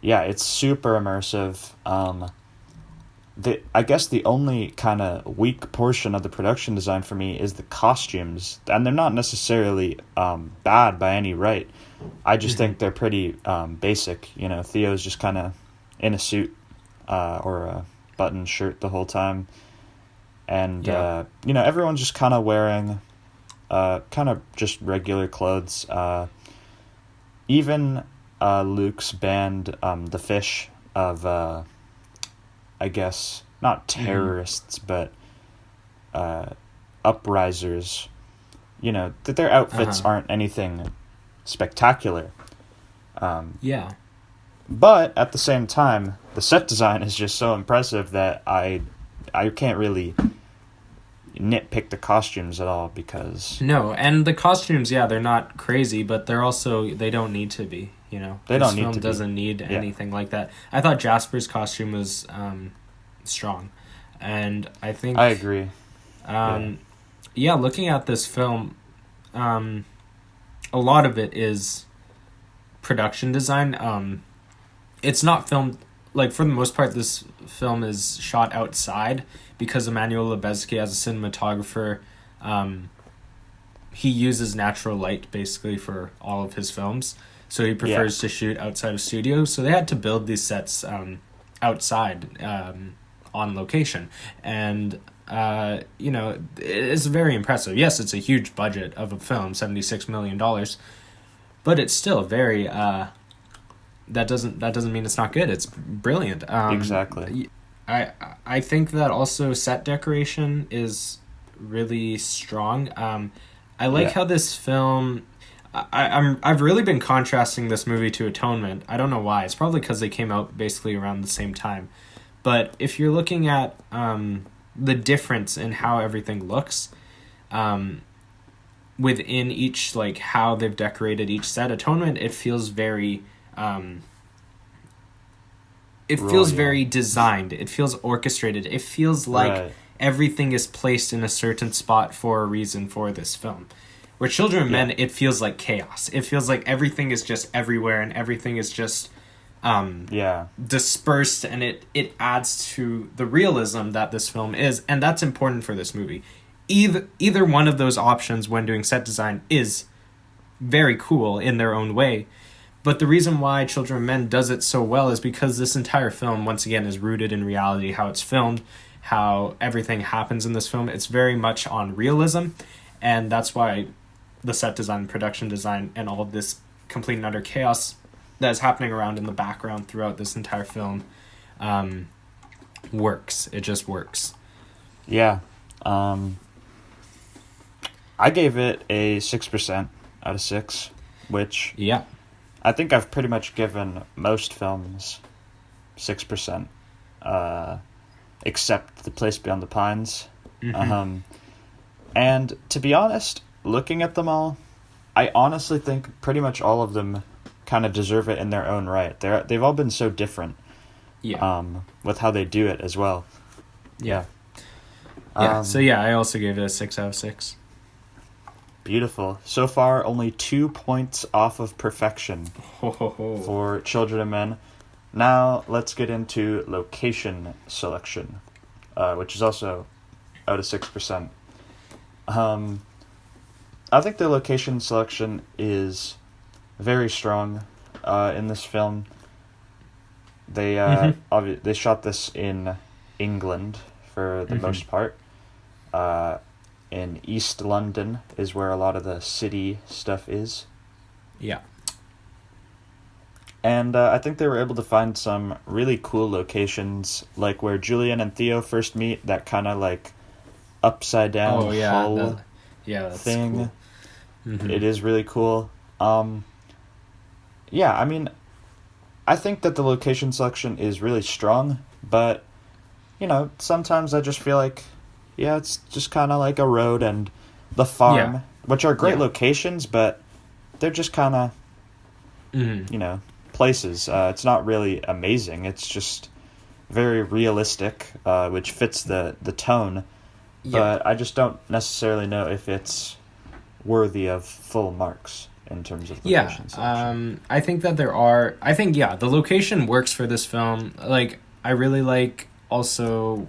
Speaker 1: yeah, it's super immersive. I guess the only kind of weak portion of the production design for me is the costumes, and they're not necessarily bad by any right. I just think they're pretty basic. You know, Theo's just kind of in a suit or a button shirt the whole time, and you know, everyone's just kind of wearing kind of just regular clothes. Even Luke's band, the Fish, of I guess not terrorists, but uprisers. You know, that their outfits aren't anything spectacular. But at the same time, the set design is just so impressive that I can't really nitpick the costumes at all because
Speaker 2: No, and the costumes, yeah, they're not crazy, but they're also, they don't need to be, you know.
Speaker 1: They don't need
Speaker 2: This film
Speaker 1: to be.
Speaker 2: doesn't need anything like that. I thought Jasper's costume was strong, and I think
Speaker 1: I agree.
Speaker 2: Yeah, looking at this film, a lot of it is production design. It's not filmed, like, for the most part, this film is shot outside because Emmanuel Lubezki, as a cinematographer, he uses natural light basically for all of his films. So he prefers to shoot outside of studios. So they had to build these sets outside on location. And, you know, it's very impressive. Yes, it's a huge budget of a film, $76 million. But it's still very... that doesn't mean it's not good. It's brilliant.
Speaker 1: Exactly.
Speaker 2: I think that also set decoration is really strong. I like how this film... I've really been contrasting this movie to Atonement. I don't know why. It's probably because they came out basically around the same time. But if you're looking at the difference in how everything looks within each, like, how they've decorated each set, Atonement, it feels very... it feels very designed. It feels orchestrated. It feels like everything is placed in a certain spot for a reason for this film. Where Children of Men, it feels like chaos. It feels like everything is just everywhere and everything is just dispersed, and it adds to the realism that this film is, and that's important for this movie. Either one of those options when doing set design is very cool in their own way. But the reason why Children of Men does it so well is because this entire film, once again, is rooted in reality, how it's filmed, how everything happens in this film. It's very much on realism, and that's why the set design, production design, and all of this complete and utter chaos that is happening around in the background throughout this entire film works. It just works.
Speaker 1: Yeah. I gave it a 6% out of 6, which...
Speaker 2: Yeah.
Speaker 1: I think I've pretty much given most films 6%, except The Place Beyond the Pines.
Speaker 2: Mm-hmm.
Speaker 1: And to be honest, looking at them all, I honestly think pretty much all of them kind of deserve it in their own right. They've all been so different. With how they do it as well.
Speaker 2: Yeah. So I also gave it a 6 out of 6.
Speaker 1: Beautiful. So far, only 2 points off of perfection for Children of Men. Now, let's get into location selection, which is also out of 6%. I think the location selection is very strong in this film. They they shot this in England for the most part. In East London is where a lot of the city stuff is.
Speaker 2: Yeah.
Speaker 1: And I think they were able to find some really cool locations, like where Julian and Theo first meet, that kind of like upside down hull
Speaker 2: that's
Speaker 1: thing.
Speaker 2: Cool. Mm-hmm.
Speaker 1: It is really cool. I mean, I think that the location selection is really strong, but, you know, sometimes I just feel like, it's just kind of like a road and the farm, which are great locations, but they're just kind of, you know, places. It's not really amazing. It's just very realistic, which fits the tone. But I just don't necessarily know if it's worthy of full marks in terms of location selection.
Speaker 2: I think that the location works for this film. Like, I really like also...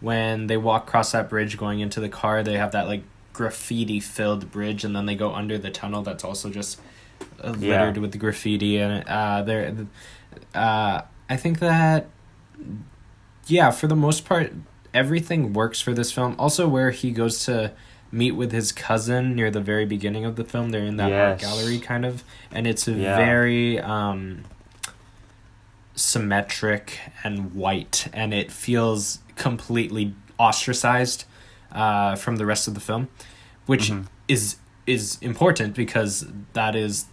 Speaker 2: when they walk across that bridge going into the car, they have that, like, graffiti-filled bridge, and then they go under the tunnel that's also just littered with graffiti. And I think that, for the most part, everything works for this film. Also, where he goes to meet with his cousin near the very beginning of the film, they're in that art gallery, kind of, and it's very... symmetric and white, and it feels completely ostracized from the rest of the film, which is important because that is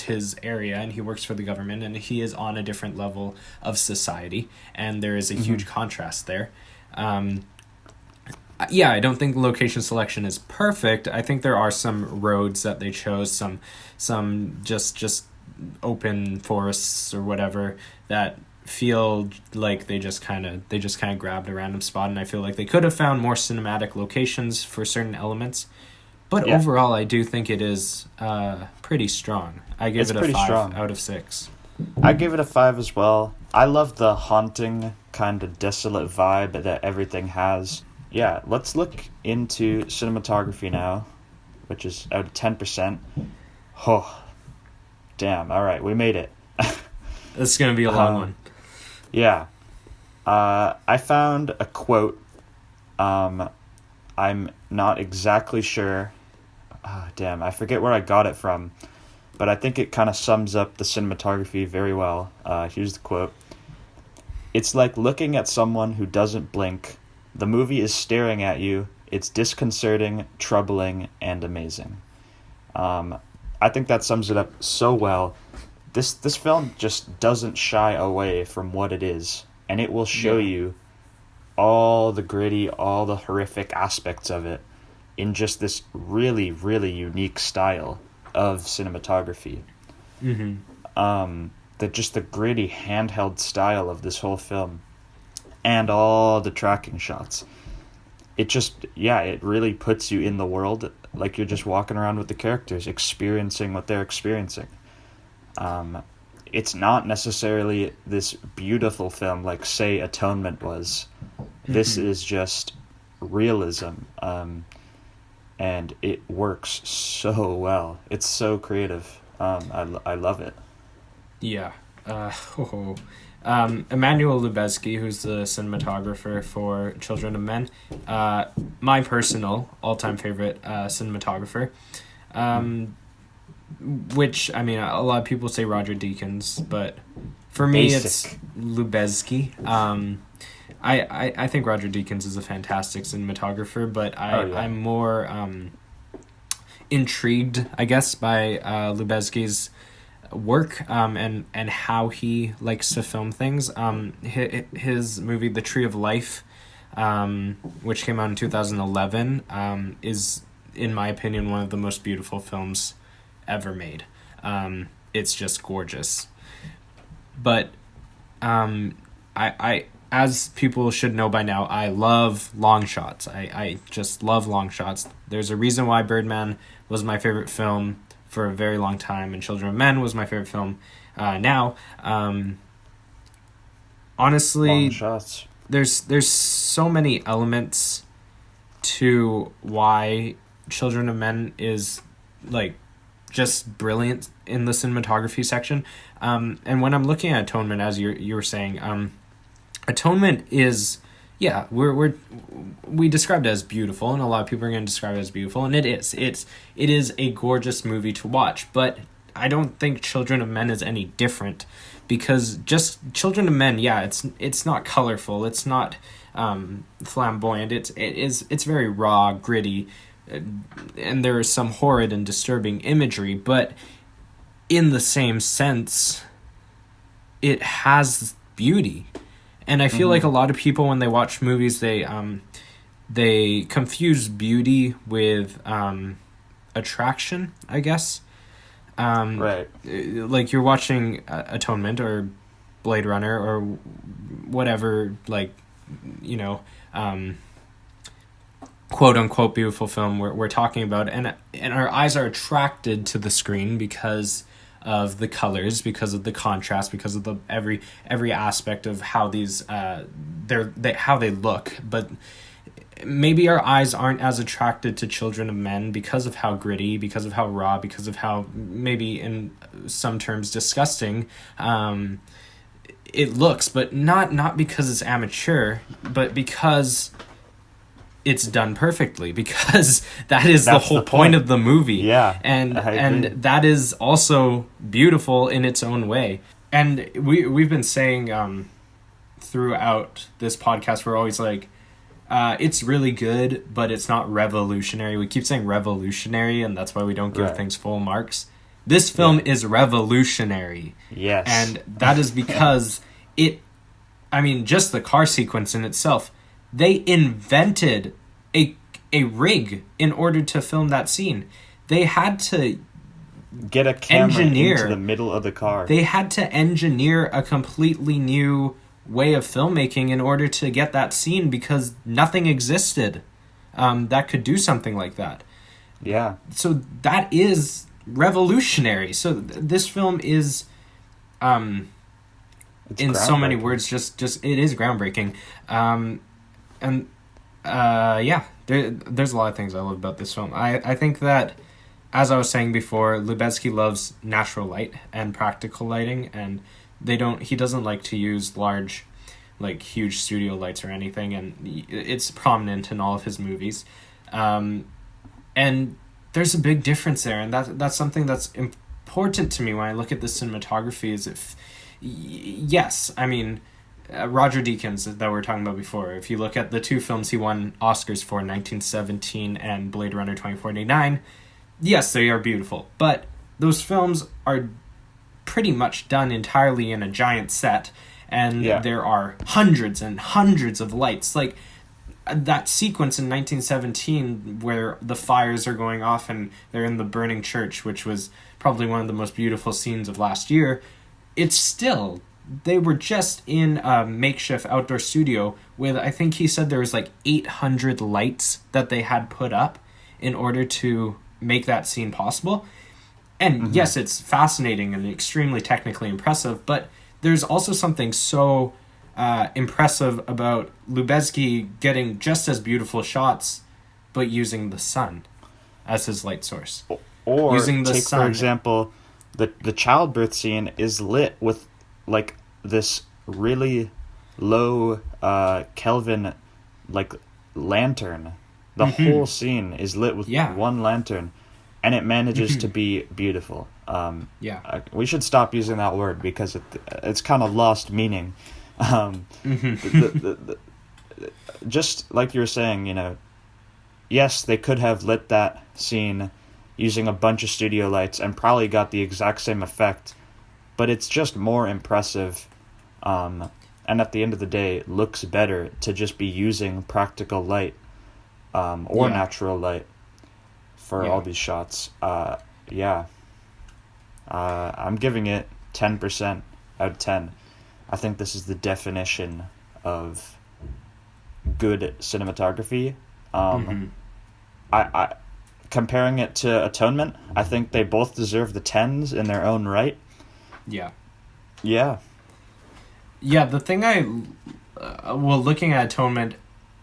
Speaker 2: his area, and he works for the government, and he is on a different level of society, and there is a huge contrast there. Yeah, I don't think location selection is perfect. I think there are some roads that they chose, some just open forests or whatever that feel like they just kind of grabbed a random spot, and I feel like they could have found more cinematic locations for certain elements. But overall, I do think it is pretty strong. I give it a 5 out of 6.
Speaker 1: I give it a 5 as well. I love the haunting, kind of desolate vibe that everything has. Yeah, let's look into cinematography now, which is out of 10%. Oh, damn. All right, we made it.
Speaker 2: This is going to be a long one.
Speaker 1: Yeah. I found a quote. I'm not exactly sure. Damn, I forget where I got it from, but I think it kind of sums up the cinematography very well. Here's the quote. "It's like looking at someone who doesn't blink. The movie is staring at you. It's disconcerting, troubling, and amazing." I think that sums it up so well. This film just doesn't shy away from what it is, and it will show you all the gritty, all the horrific aspects of it in just this really, really unique style of cinematography. The gritty handheld style of this whole film and all the tracking shots. It just, it really puts you in the world, like you're just walking around with the characters, experiencing what they're experiencing. It's not necessarily this beautiful film like, say, Atonement was. This is just realism, and it works so well. It's so creative. I love it.
Speaker 2: Yeah. Emmanuel Lubezki, who's the cinematographer for Children of Men, my personal all-time favorite cinematographer. Which, I mean, a lot of people say Roger Deakins, but for me, it's Lubezki. I think Roger Deakins is a fantastic cinematographer, but I'm more intrigued, I guess, by Lubezki's work and how he likes to film things. His movie The Tree of Life, which came out in 2011, is, in my opinion, one of the most beautiful films ever made. It's just gorgeous. But I as people should know by now, I love long shots. I just love long shots. There's a reason why Birdman was my favorite film for a very long time, and Children of Men was my favorite film now. Honestly,
Speaker 1: long shots.
Speaker 2: There's so many elements to why Children of Men is like just brilliant in the cinematography section. And when I'm looking at Atonement, as you were saying, Atonement is, we described it as beautiful, and a lot of people are going to describe it as beautiful, and it is. It is a gorgeous movie to watch, but I don't think Children of Men is any different, because just Children of Men, it's not colorful, it's not flamboyant, it's very raw, gritty, and there is some horrid and disturbing imagery, but in the same sense, it has beauty. And I feel like a lot of people, when they watch movies, they confuse beauty with attraction, I guess.
Speaker 1: Right.
Speaker 2: Like you're watching Atonement or Blade Runner or whatever, like, quote unquote beautiful film we're talking about, and our eyes are attracted to the screen because of the colors, because of the contrast, because of the every aspect of how these how they look. But maybe our eyes aren't as attracted to Children of Men because of how gritty, because of how raw, because of how maybe in some terms disgusting it looks, but not because it's amateur, but because it's done perfectly, because that's the whole point of the movie.
Speaker 1: Yeah,
Speaker 2: and that is also beautiful in its own way. And we've been saying throughout this podcast, we're always like, it's really good, but it's not revolutionary. We keep saying revolutionary, and that's why we don't give things full marks. This film is revolutionary.
Speaker 1: Yes.
Speaker 2: And that is because just the car sequence in itself, They invented a rig in order to film that scene. They had to
Speaker 1: get a camera into the middle of the car.
Speaker 2: They had to engineer a completely new way of filmmaking in order to get that scene, because nothing existed that could do something like that.
Speaker 1: Yeah.
Speaker 2: So that is revolutionary. So this film is, in so many words, just it is groundbreaking. There's a lot of things I love about this film. I think that, as I was saying before, Lubezki loves natural light and practical lighting, and he doesn't like to use large, like, huge studio lights or anything, and it's prominent in all of his movies. And there's a big difference there, and that's something that's important to me when I look at the cinematography. Roger Deakins, that we were talking about before, if you look at the two films he won Oscars for, 1917 and Blade Runner 2049, yes, they are beautiful, but those films are pretty much done entirely in a giant set, and there are hundreds and hundreds of lights. Like, that sequence in 1917 where the fires are going off and they're in the burning church, which was probably one of the most beautiful scenes of last year, they were just in a makeshift outdoor studio with, I think he said there was like 800 lights that they had put up in order to make that scene possible. And yes, it's fascinating and extremely technically impressive, but there's also something so impressive about Lubezki getting just as beautiful shots, but using the sun as his light source.
Speaker 1: Or using the sun. For example, the childbirth scene is lit with like this really low Kelvin like lantern. The whole scene is lit with one lantern, and it manages to be beautiful. We should stop using that word because it's kind of lost meaning. Just like you were saying, yes, they could have lit that scene using a bunch of studio lights and probably got the exact same effect, but it's just more impressive, and at the end of the day, looks better to just be using practical light or natural light for all these shots. I'm giving it 10% out of 10. I think this is the definition of good cinematography. I comparing it to Atonement, I think they both deserve the 10s in their own right.
Speaker 2: Yeah. The thing looking at Atonement,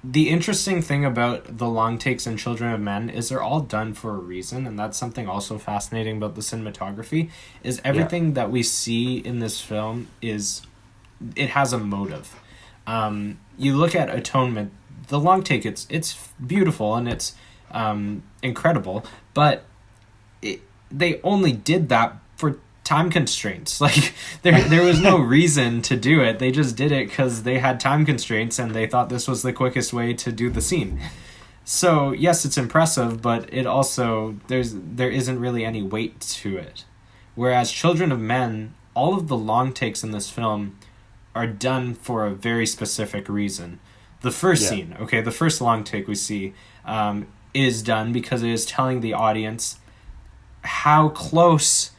Speaker 2: the interesting thing about the long takes in Children of Men is they're all done for a reason, and that's something also fascinating about the cinematography, is everything that we see in this film it has a motive. You look at Atonement, the long take, it's beautiful and it's incredible, but they only did that for time constraints. Like, there was no reason to do it. They just did it because they had time constraints and they thought this was the quickest way to do the scene. So yes, it's impressive, but it also there isn't really any weight to it. Whereas Children of Men, all of the long takes in this film are done for a very specific reason. The first scene, the first long take we see, is done because it is telling the audience how close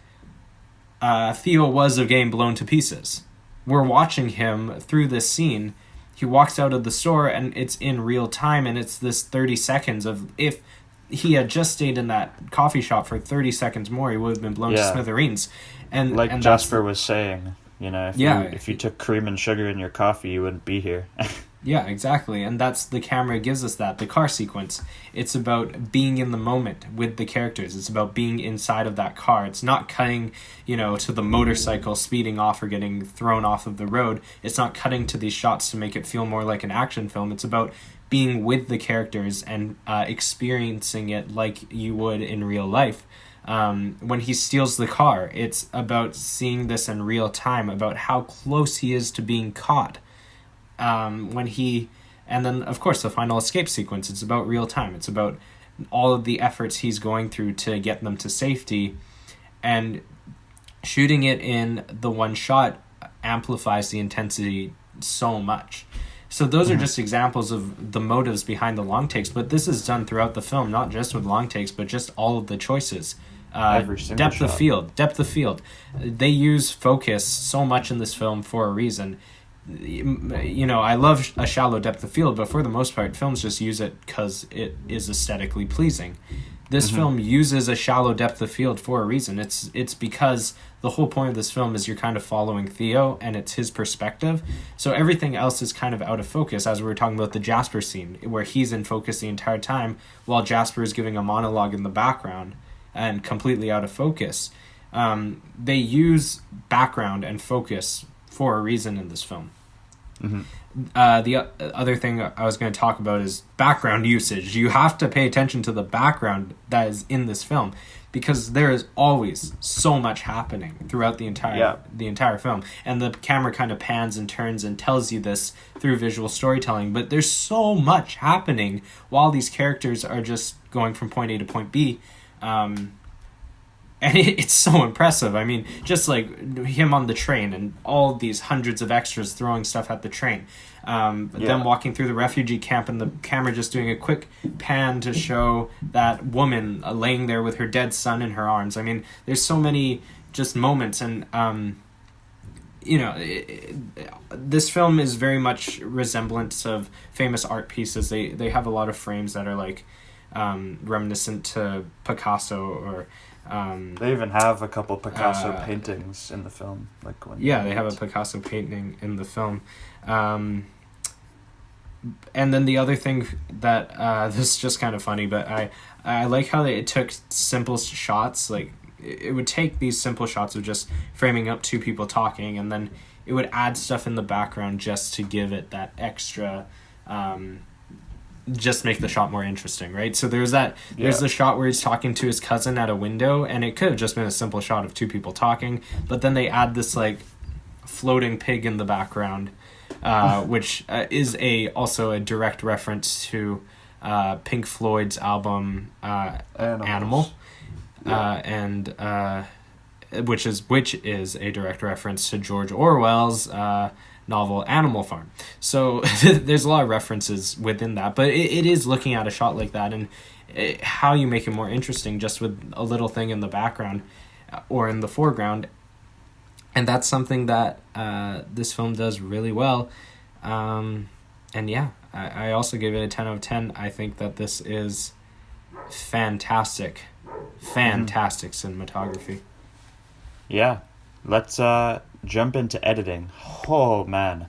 Speaker 2: Theo was of getting blown to pieces. We're watching him through this scene. He walks out of the store and it's in real time, and it's this 30 seconds of, if he had just stayed in that coffee shop for 30 seconds more, he would have been blown to smithereens. And
Speaker 1: like Jasper was saying, if you took cream and sugar in your coffee, you wouldn't be here.
Speaker 2: Yeah, exactly. And the camera gives us that. The car sequence, it's about being in the moment with the characters. It's about being inside of that car. It's not cutting, to the motorcycle speeding off or getting thrown off of the road. It's not cutting to these shots to make it feel more like an action film. It's about being with the characters and experiencing it like you would in real life. When he steals the car, it's about seeing this in real time, about how close he is to being caught. And then of course the final escape sequence, it's about real time. It's about all of the efforts he's going through to get them to safety, and shooting it in the one shot amplifies the intensity so much. So those are just examples of the motives behind the long takes, but this is done throughout the film, not just with long takes, but just all of the choices.
Speaker 1: Every single
Speaker 2: Depth
Speaker 1: shot.
Speaker 2: of field. They use focus so much in this film for a reason. You know, I love a shallow depth of field, but for the most part, films just use it because it is aesthetically pleasing. This film uses a shallow depth of field for a reason. It's because the whole point of this film is you're kind of following Theo, and it's his perspective. So everything else is kind of out of focus, as we were talking about the Jasper scene, where he's in focus the entire time, while Jasper is giving a monologue in the background and completely out of focus. They use background and focus for a reason in this film. The other thing I was going to talk about is background usage. You have to pay attention to the background that is in this film, because there is always so much happening throughout the entire film, and the camera kind of pans and turns and tells you this through visual storytelling. But there's so much happening while these characters are just going from point A to point B. And it's so impressive. I mean, just like him on the train and all these hundreds of extras throwing stuff at the train. Them walking through the refugee camp and the camera just doing a quick pan to show that woman laying there with her dead son in her arms. I mean, there's so many just moments. And, you know, this film is very much resemblant of famous art pieces. They have a lot of frames that are like reminiscent to Picasso or...
Speaker 1: they even have a couple Picasso paintings in the film.
Speaker 2: They have a Picasso painting in the film. And then the other thing that this is just kind of funny, but I like how it took simple shots. Like, it would take these simple shots of just framing up two people talking, and then it would add stuff in the background just to give it that extra... just make the shot more interesting, right? So there's the shot where he's talking to his cousin at a window, and it could have just been a simple shot of two people talking, but then they add this like floating pig in the background, which is also a direct reference to Pink Floyd's album Animal, which is a direct reference to George Orwell's novel Animal Farm. So there's a lot of references within that, but it is looking at a shot like that and how you make it more interesting just with a little thing in the background or in the foreground. And that's something that this film does really well. And yeah, I also give it a 10 out of 10. I think that this is fantastic cinematography.
Speaker 1: Yeah. Let's jump into editing. Oh man,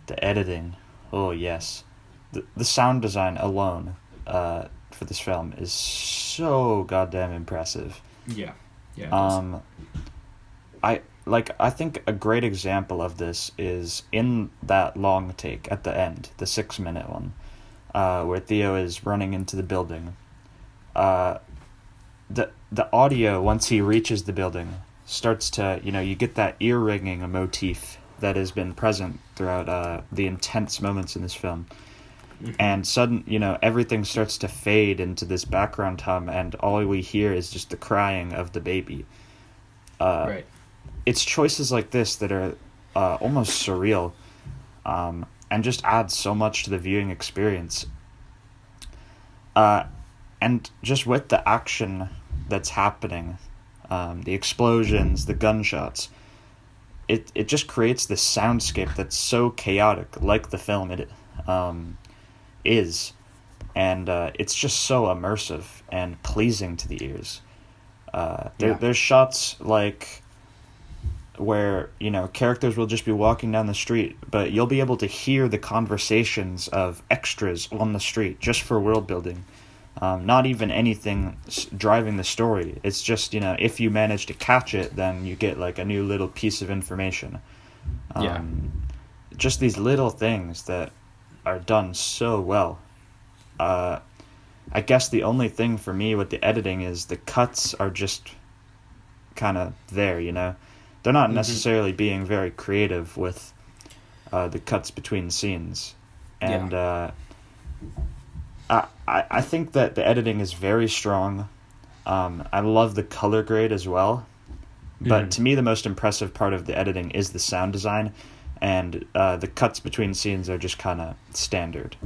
Speaker 1: the editing. Oh yes, the sound design alone for this film is so goddamn impressive.
Speaker 2: Yeah.
Speaker 1: I think a great example of this is in that long take at the end, the 6-minute one, where Theo is running into the building. The audio once he reaches the building starts to, you get that ear-ringing motif that has been present throughout the intense moments in this film. And everything starts to fade into this background hum, and all we hear is just the crying of the baby.
Speaker 2: Right.
Speaker 1: It's choices like this that are almost surreal, and just add so much to the viewing experience. And just with the action that's happening, the explosions, the gunshots, it just creates this soundscape that's so chaotic, like the film is, and it's just so immersive and pleasing to the ears. There's shots like where characters will just be walking down the street, but you'll be able to hear the conversations of extras on the street just for world building. Not even anything driving the story. It's just, if you manage to catch it, then you get like a new little piece of information. Just these little things that are done so well. I guess the only thing for me with the editing is the cuts are just kind of there, They're not necessarily being very creative with the cuts between scenes. And I think that the editing is very strong. I love the color grade as well. But to me, the most impressive part of the editing is the sound design. and the cuts between scenes are just kind of standard,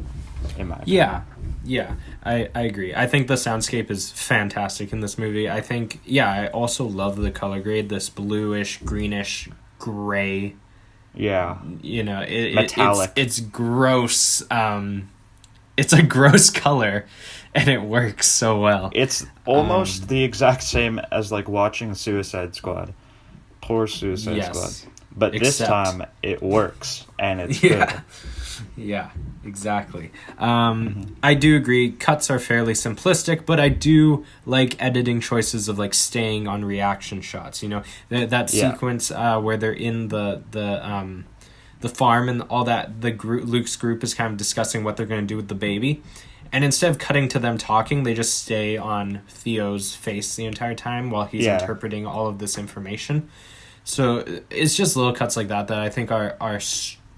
Speaker 1: in my opinion.
Speaker 2: Yeah, I agree. I think the soundscape is fantastic in this movie. I think, I also love the color grade, this bluish, greenish, gray.
Speaker 1: Yeah.
Speaker 2: Metallic. It's gross. It's a gross color, and it works so well.
Speaker 1: It's almost the exact same as like watching Suicide Squad. Poor Suicide Squad. But this time it works, and it's good.
Speaker 2: Yeah, exactly. I do agree. Cuts are fairly simplistic, but I do like editing choices of like staying on reaction shots. That sequence where they're in the farm and all that. Luke's group is kind of discussing what they're going to do with the baby, and instead of cutting to them talking, they just stay on Theo's face the entire time while he's interpreting all of this information. So it's just little cuts like that I think are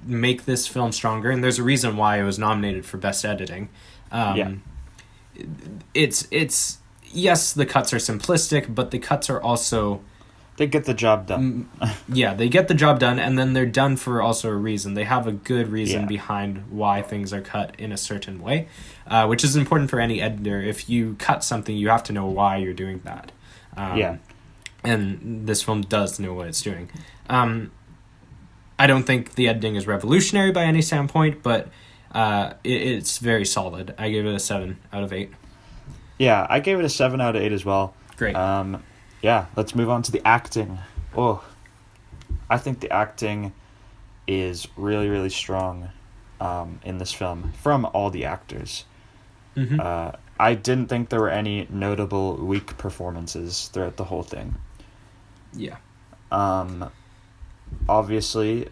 Speaker 2: make this film stronger, and there's a reason why it was nominated for Best Editing. It's yes, the cuts are simplistic, but the cuts are also
Speaker 1: they get the job done.
Speaker 2: They get the job done, and then they're done for also a reason. They have a good reason behind why things are cut in a certain way, which is important for any editor. If you cut something, you have to know why you're doing that. And this film does know what it's doing. I don't think the editing is revolutionary by any standpoint, but it's very solid. I gave it a 7 out of 8.
Speaker 1: Yeah, I gave it a 7 out of 8 as well.
Speaker 2: Great.
Speaker 1: Let's move on to the acting. Oh, I think the acting is really, really strong in this film from all the actors.
Speaker 2: Mm-hmm.
Speaker 1: I didn't think there were any notable weak performances throughout the whole thing.
Speaker 2: Yeah.
Speaker 1: Obviously,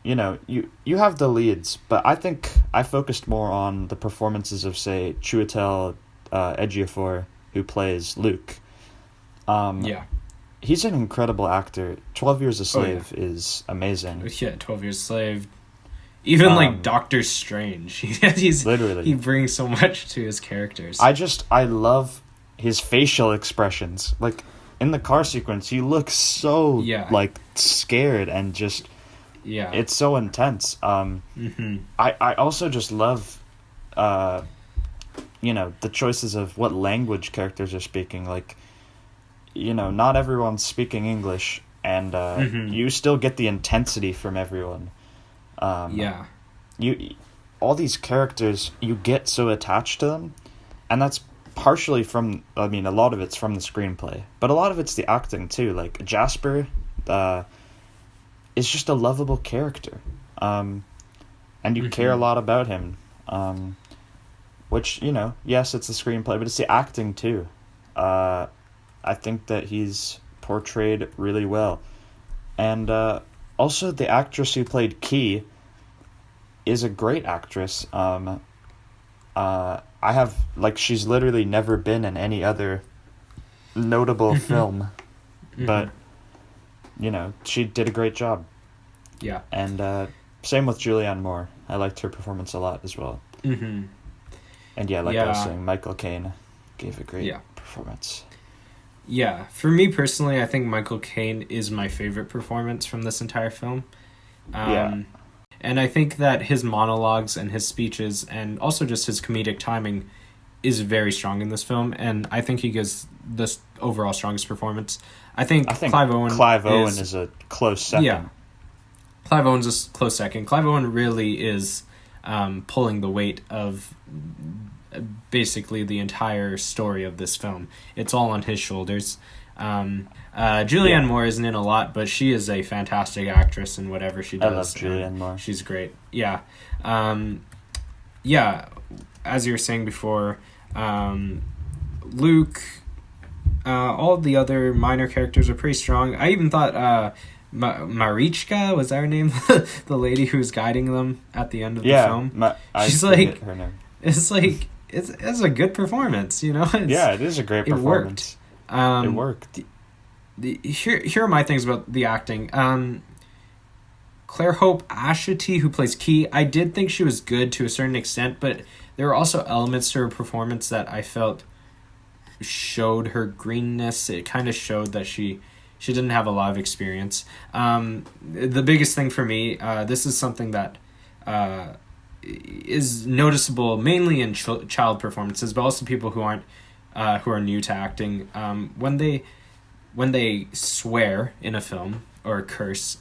Speaker 1: you have the leads, but I think I focused more on the performances of, say, Chiwetel Ejiofor, who plays Luke. He's an incredible actor. 12 Years a Slave is amazing.
Speaker 2: Yeah, 12 Years a Slave. Even like Doctor Strange. He's
Speaker 1: literally.
Speaker 2: He brings so much to his characters.
Speaker 1: I love his facial expressions. Like, in the car sequence, he looks so like scared and just it's so intense. I also just love the choices of what language characters are speaking. Like, not everyone's speaking English, and you still get the intensity from everyone. All these characters, you get so attached to them, and that's partially from, a lot of it's from the screenplay, but a lot of it's the acting too. Like, Jasper is just a lovable character, and you care a lot about him, which, yes, it's the screenplay, but it's the acting too. I think that he's portrayed really well, and also the actress who played Key is a great actress. She's literally never been in any other notable film, but she did a great job.
Speaker 2: Yeah.
Speaker 1: And same with Julianne Moore. I liked her performance a lot as well. And I was saying, Michael Caine gave a great performance.
Speaker 2: Yeah, for me personally, I think Michael Caine is my favorite performance from this entire film. And I think that his monologues and his speeches and also just his comedic timing is very strong in this film, and I think he gives this overall strongest performance. I think Clive Owen
Speaker 1: is a close second.
Speaker 2: Yeah, Clive Owen's a close second. Clive Owen really is pulling the weight of basically the entire story of this film. It's all on his shoulders. Julianne Moore isn't in a lot, but she is a fantastic actress in whatever she does.
Speaker 1: I love Julianne Moore.
Speaker 2: She's great. Yeah. As you were saying before, Luke, all the other minor characters are pretty strong. I even thought Marichka, was that her name? The lady who's guiding them at the end of the film. She's like, her name. It's like, it's a good performance, it
Speaker 1: is a great performance. It worked.
Speaker 2: Here are my things about the acting. Claire Hope Ashity, who plays Key, I did think she was good to a certain extent, but there were also elements to her performance that I felt showed her greenness. It kind of showed that she She didn't have a lot of experience. The biggest thing for me, this is something that is noticeable mainly in child performances, but also people who are new to acting. When they swear in a film or curse,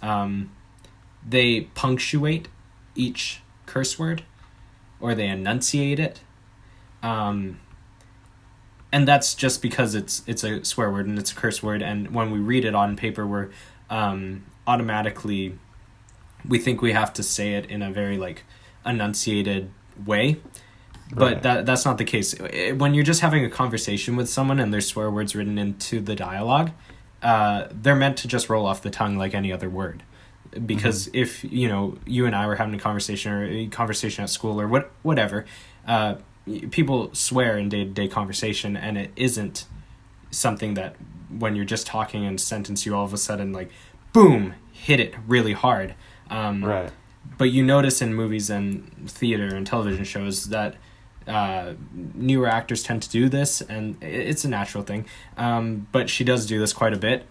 Speaker 2: they punctuate each curse word, or they enunciate it. And that's just because it's a swear word and it's a curse word, and when we read it on paper, we're automatically, we think we have to say it in a very like enunciated way. But that's not the case. When you're just having a conversation with someone and there's swear words written into the dialogue, they're meant to just roll off the tongue like any other word. Because if, you and I were having a conversation, or a conversation at school, or whatever, people swear in day-to-day conversation, and it isn't something that when you're just talking in a sentence, you all of a sudden like, boom, hit it really hard. But you notice in movies and theater and television shows that newer actors tend to do this, and it's a natural thing. But she does do this quite a bit.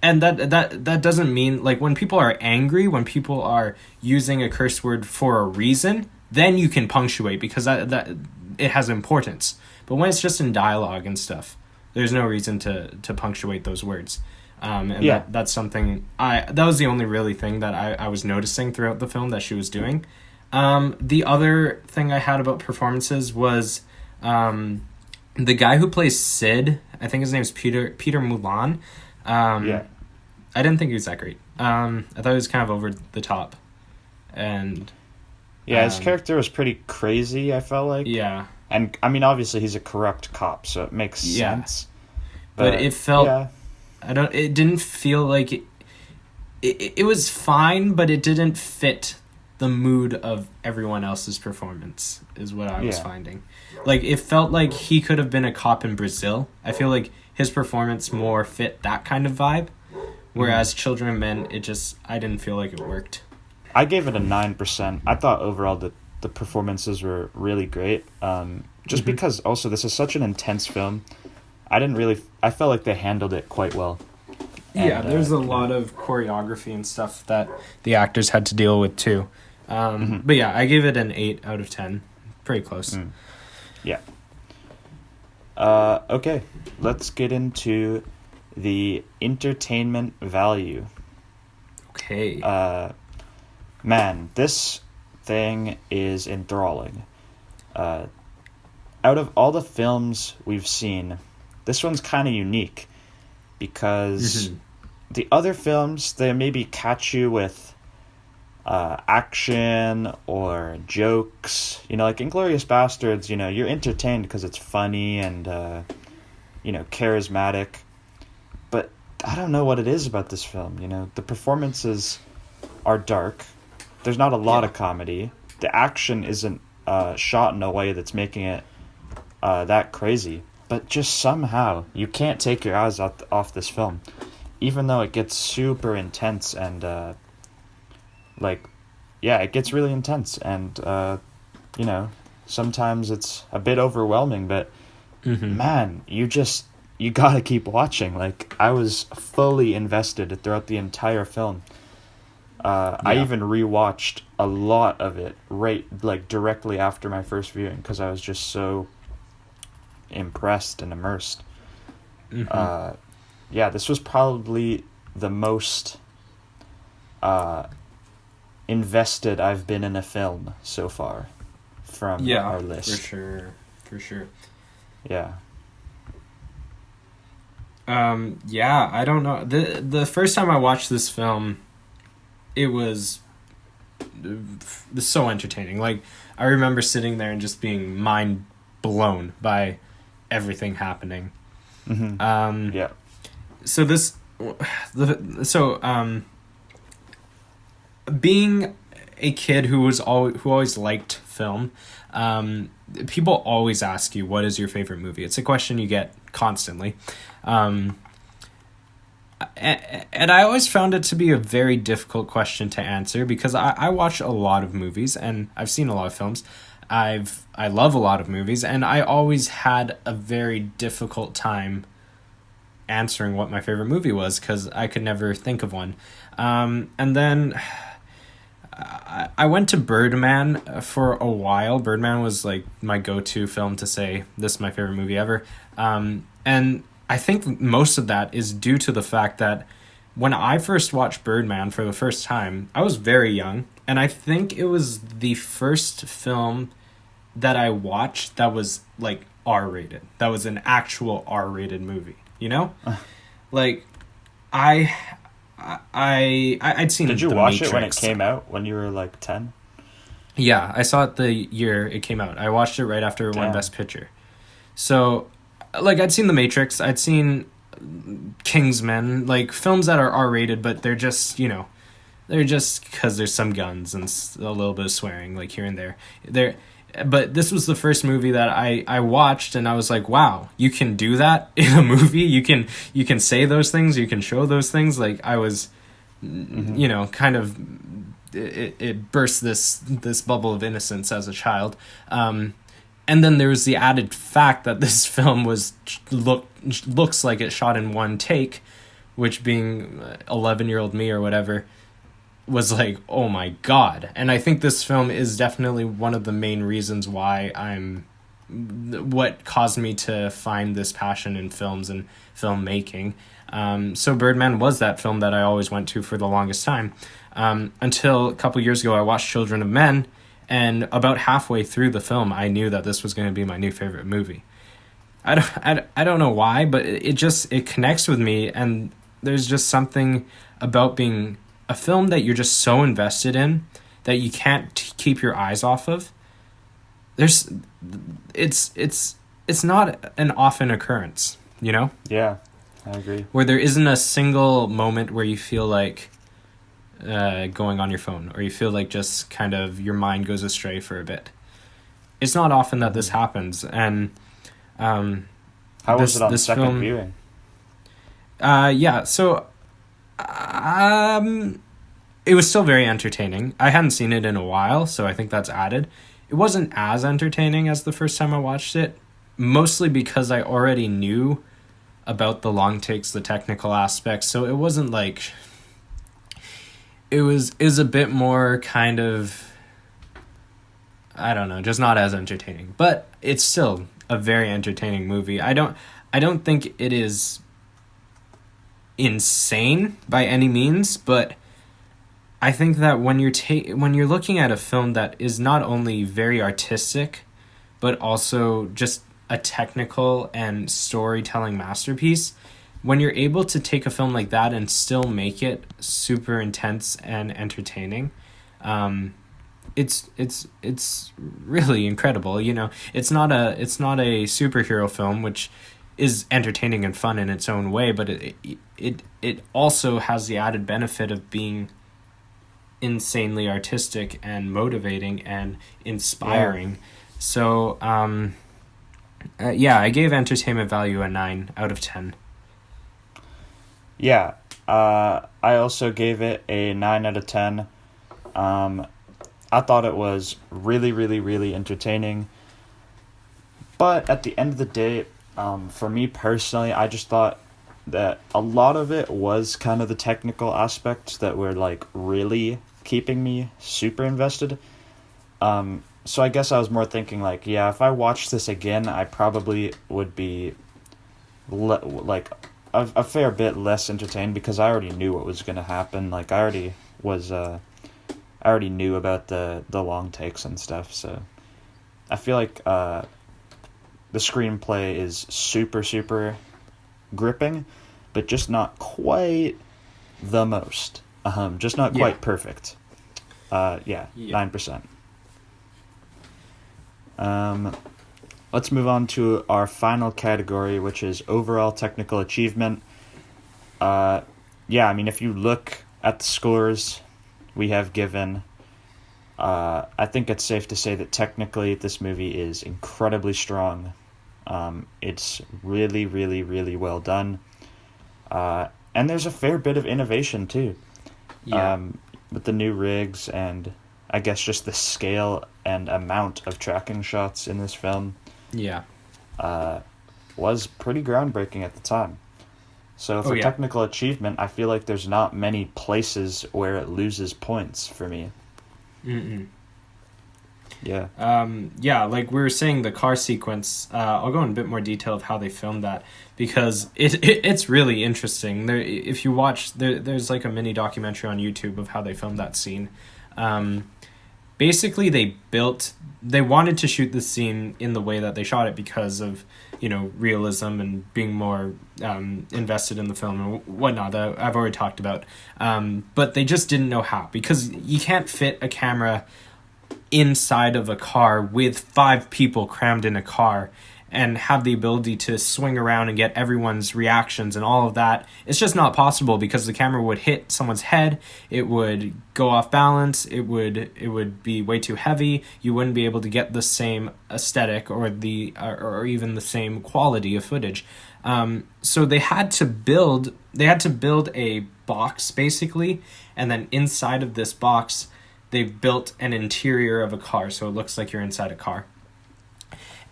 Speaker 2: And that doesn't mean, like, when people are angry, when people are using a curse word for a reason, then you can punctuate, because that it has importance. But when it's just in dialogue and stuff, there's no reason to punctuate those words. That's something that was the only really thing that I was noticing throughout the film that she was doing. The other thing I had about performances was the guy who plays Sid, I think his name's Peter Mulan. I didn't think he was that great. I thought he was kind of over the top. And
Speaker 1: his character was pretty crazy, I felt like.
Speaker 2: Yeah.
Speaker 1: And I mean, obviously he's a corrupt cop, so it makes sense.
Speaker 2: But it felt it didn't feel like it was fine, but it didn't fit the mood of everyone else's performance, is what I was finding. Like, it felt like he could have been a cop in Brazil. I feel like his performance more fit that kind of vibe. Whereas Children of Men, I didn't feel like it worked.
Speaker 1: I gave it a 9%. I thought overall the performances were really great. Just because also this is such an intense film. I felt like they handled it quite well. And,
Speaker 2: there's a lot of choreography and stuff that the actors had to deal with too. But yeah, I gave it an 8 out of 10. Pretty close.
Speaker 1: Yeah. Okay, let's get into the entertainment value.
Speaker 2: Okay.
Speaker 1: Man, this thing is enthralling. Out of all the films we've seen, this one's kind of unique because the other films, they maybe catch you with action or jokes. Like Inglourious Bastards, you're entertained because it's funny and, charismatic. But I don't know what it is about this film. The performances are dark. There's not a lot of comedy. The action isn't shot in a way that's making it that crazy. But just somehow, you can't take your eyes off this film. Even though it gets super intense and, it gets really intense. And, sometimes it's a bit overwhelming. But, man, you gotta keep watching. Like, I was fully invested throughout the entire film. I even rewatched a lot of it directly after my first viewing because I was just so impressed and immersed. This was probably the most invested I've been in a film so far from our list.
Speaker 2: For sure.
Speaker 1: Yeah.
Speaker 2: I don't know. The first time I watched this film, it was so entertaining. Like, I remember sitting there and just being mind blown by everything happening. Being a kid who always liked film, people always ask you, what is your favorite movie? It's a question you get constantly. And I always found it to be a very difficult question to answer because I watch a lot of movies and I've seen a lot of films. I love a lot of movies, and I always had a very difficult time answering what my favorite movie was, because I could never think of one. And then I went to Birdman for a while. Birdman was like my go-to film to say, this is my favorite movie ever. And I think most of that is due to the fact that when I first watched Birdman for the first time, I was very young. And I think it was the first film that I watched that was like R-rated. That was an actual R-rated movie, you know? Like, I'd seen
Speaker 1: Did you
Speaker 2: The
Speaker 1: watch
Speaker 2: Matrix.
Speaker 1: it when it came out, when you were like 10?
Speaker 2: Yeah, I saw it the year it came out. I watched it right after it won Best Picture. So, like, I'd seen The Matrix, I'd seen Kingsman, like, films that are R-rated, but they're just, you know, they're just because there's some guns and a little bit of swearing, like, here and there. But this was the first movie that I watched, and I was like, wow, you can do that in a movie? You can say those things, you can show those things? Like, I was, you know, kind of, it burst this bubble of innocence as a child. And then there was the added fact that this film looks like it shot in one take, which, being 11-year-old me or whatever, was like, oh my god. And I think this film is definitely one of the main reasons why what caused me to find this passion in films and filmmaking. So Birdman was that film that I always went to for the longest time, until a couple years ago I watched Children of Men, and about halfway through the film I knew that this was going to be my new favorite movie. I don't know why, but it connects with me, and there's just something about being a film that you're just so invested in that you can't keep your eyes off of. It's not an often occurrence, you know?
Speaker 1: Yeah, I agree.
Speaker 2: Where there isn't a single moment where you feel like going on your phone, or you feel like just kind of your mind goes astray for a bit. It's not often that this happens, and
Speaker 1: how was it on second
Speaker 2: film,
Speaker 1: viewing?
Speaker 2: Yeah, so it was still very entertaining. I hadn't seen it in a while, so I think that's added. It wasn't as entertaining as the first time I watched it, mostly because I already knew about the long takes, the technical aspects, so it wasn't like... It was a bit more kind of... I don't know, just not as entertaining. But it's still a very entertaining movie. I don't think it is insane by any means, but I think that when you're looking at a film that is not only very artistic, but also just a technical and storytelling masterpiece, when you're able to take a film like that and still make it super intense and entertaining, it's really incredible. You know, it's not a superhero film, which is entertaining and fun in its own way, but it also has the added benefit of being insanely artistic and motivating and inspiring. Yeah. So I gave entertainment value a 9 out of 10.
Speaker 1: Yeah, I also gave it a 9 out of 10. I thought it was really, really, really entertaining. But at the end of the day, for me personally, I just thought that a lot of it was kind of the technical aspects that were like really keeping me super invested. So I guess I was more thinking like, yeah, if I watched this again, I probably would be like a fair bit less entertained, because I already knew what was going to happen. Like I already knew about the long takes and stuff. So I feel like the screenplay is super, super gripping, but just not quite the most. Just not quite perfect. 9%. Let's move on to our final category, which is overall technical achievement. I mean, if you look at the scores we have given, I think it's safe to say that technically this movie is incredibly strong. It's really, really, really well done. And there's a fair bit of innovation too. Yeah. With the new rigs and I guess just the scale and amount of tracking shots in this film.
Speaker 2: Yeah.
Speaker 1: Was pretty groundbreaking at the time. So for technical achievement, I feel like there's not many places where it loses points for me.
Speaker 2: Mm-mm.
Speaker 1: Yeah.
Speaker 2: Like we were saying, the car sequence, I'll go in a bit more detail of how they filmed that, because it's really interesting. If you watch, there's like a mini documentary on YouTube of how they filmed that scene. Basically, they wanted to shoot the scene in the way that they shot it because of, realism and being more invested in the film and whatnot that I've already talked about. But they just didn't know how, because you can't fit a camera inside of a car with 5 people crammed in a car and have the ability to swing around and get everyone's reactions and all of that. It's just not possible, because the camera would hit someone's head, it would go off balance, it would be way too heavy, you wouldn't be able to get the same aesthetic or even the same quality of footage. So they had to build a box, basically, and then inside of this box they've built an interior of a car, so it looks like you're inside a car.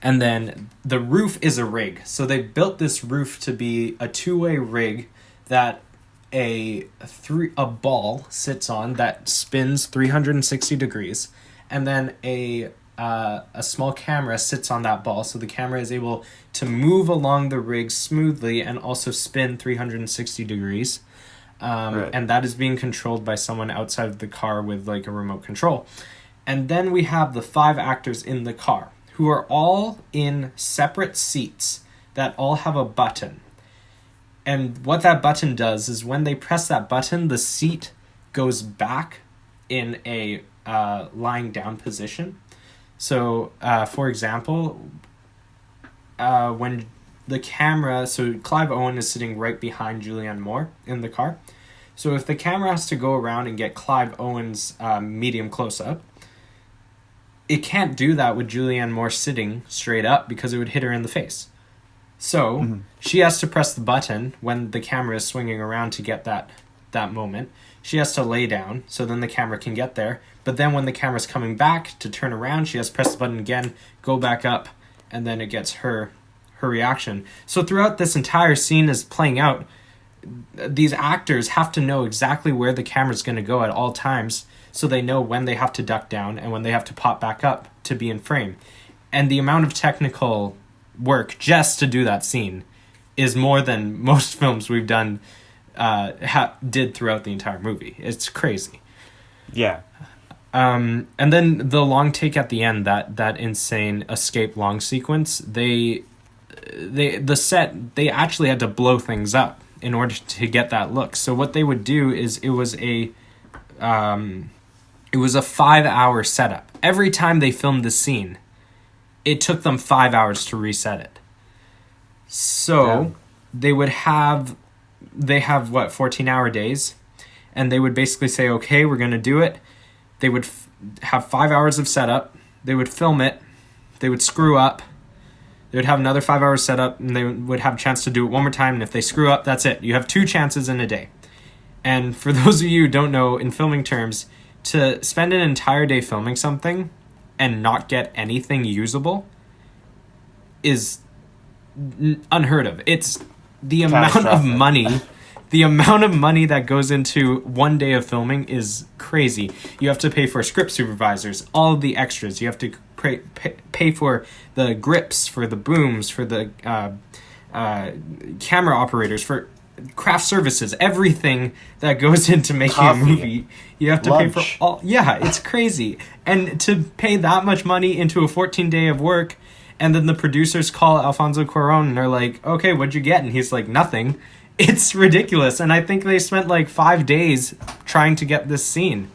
Speaker 2: And then the roof is a rig. So they built this roof to be a 2-way rig that a ball sits on that spins 360 degrees. And then a small camera sits on that ball. So the camera is able to move along the rig smoothly and also spin 360 degrees. Right. And that is being controlled by someone outside of the car with like a remote control. And then we have the 5 actors in the car, who are all in separate seats that all have a button. And what that button does is when they press that button, the seat goes back in a lying down position. So, for example, when the camera... So Clive Owen is sitting right behind Julianne Moore in the car. So if the camera has to go around and get Clive Owen's medium close-up, it can't do that with Julianne Moore sitting straight up, because it would hit her in the face. So she has to press the button when the camera is swinging around to get that moment. She has to lay down so then the camera can get there. But then when the camera's coming back to turn around, she has to press the button again, go back up, and then it gets her reaction. So throughout this entire scene is playing out, these actors have to know exactly where the camera's going to go at all times, so they know when they have to duck down and when they have to pop back up to be in frame. And the amount of technical work just to do that scene is more than most films we've done did throughout the entire movie. It's crazy.
Speaker 1: Yeah.
Speaker 2: And then the long take at the end, that insane escape long sequence, they actually had to blow things up in order to get that look. So what they would do is it was a 5-hour setup. Every time they filmed the scene, it took them 5 hours to reset it. So they have 14-hour days, and they would basically say, okay, we're going to do it. They would have 5 hours of setup. They would film it. They would screw up. They would have another 5 hours setup, and they would have a chance to do it one more time. And if they screw up, that's it. You have 2 chances in a day. And for those of you who don't know, in filming terms, to spend an entire day filming something and not get anything usable is unheard of. It's the amount of money. The amount of money that goes into one day of filming is crazy. You have to pay for script supervisors, all of the extras. You have to pay for the grips, for the booms, for the camera operators, for craft services, everything that goes into making a movie. You have to pay for all. Yeah, it's crazy. And to pay that much money into a 14-day of work, and then the producers call Alfonso Cuarón and they're like, okay, what'd you get? And he's like, nothing. It's ridiculous. And I think they spent like 5 days trying to get this scene.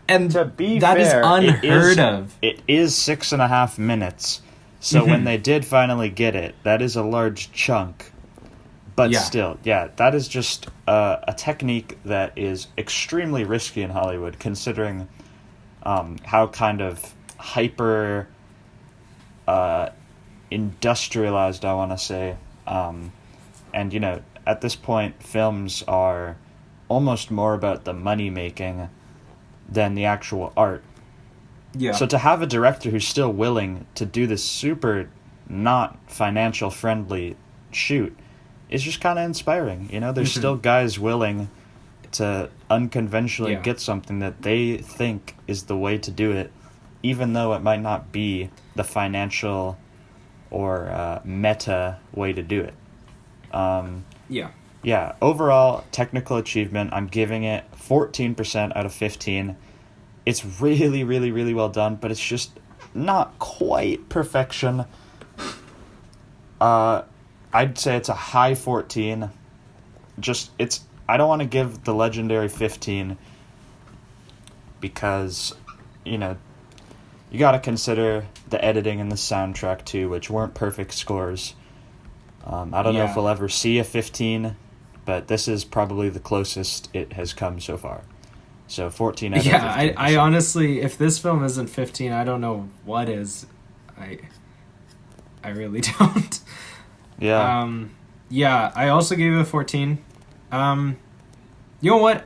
Speaker 2: And
Speaker 1: to be
Speaker 2: that
Speaker 1: fair,
Speaker 2: is unheard of.
Speaker 1: It is 6.5 minutes. So when they did finally get it, that is a large chunk. But still, that is just a technique that is extremely risky in Hollywood, considering how kind of hyper industrialized, I want to say. And, at this point, films are almost more about the money-making than the actual art.
Speaker 2: Yeah.
Speaker 1: So to have a director who's still willing to do this super not financial-friendly shoot is just kind of inspiring. You know, there's still guys willing to unconventionally get something that they think is the way to do it, even though it might not be the financial or meta way to do it. Yeah, overall technical achievement, I'm giving it 14% out of 15. It's really, really, really well done, but it's just not quite perfection. I'd say it's a high 14. I don't want to give the legendary 15 because, you know, you got to consider the editing and the soundtrack too, which weren't perfect scores. I don't know if we'll ever see a 15, but this is probably the closest it has come so far. So 14 out of 15.
Speaker 2: Yeah, I honestly, if this film isn't 15, I don't know what is. I really don't.
Speaker 1: Yeah.
Speaker 2: I also gave it a 14. You know what?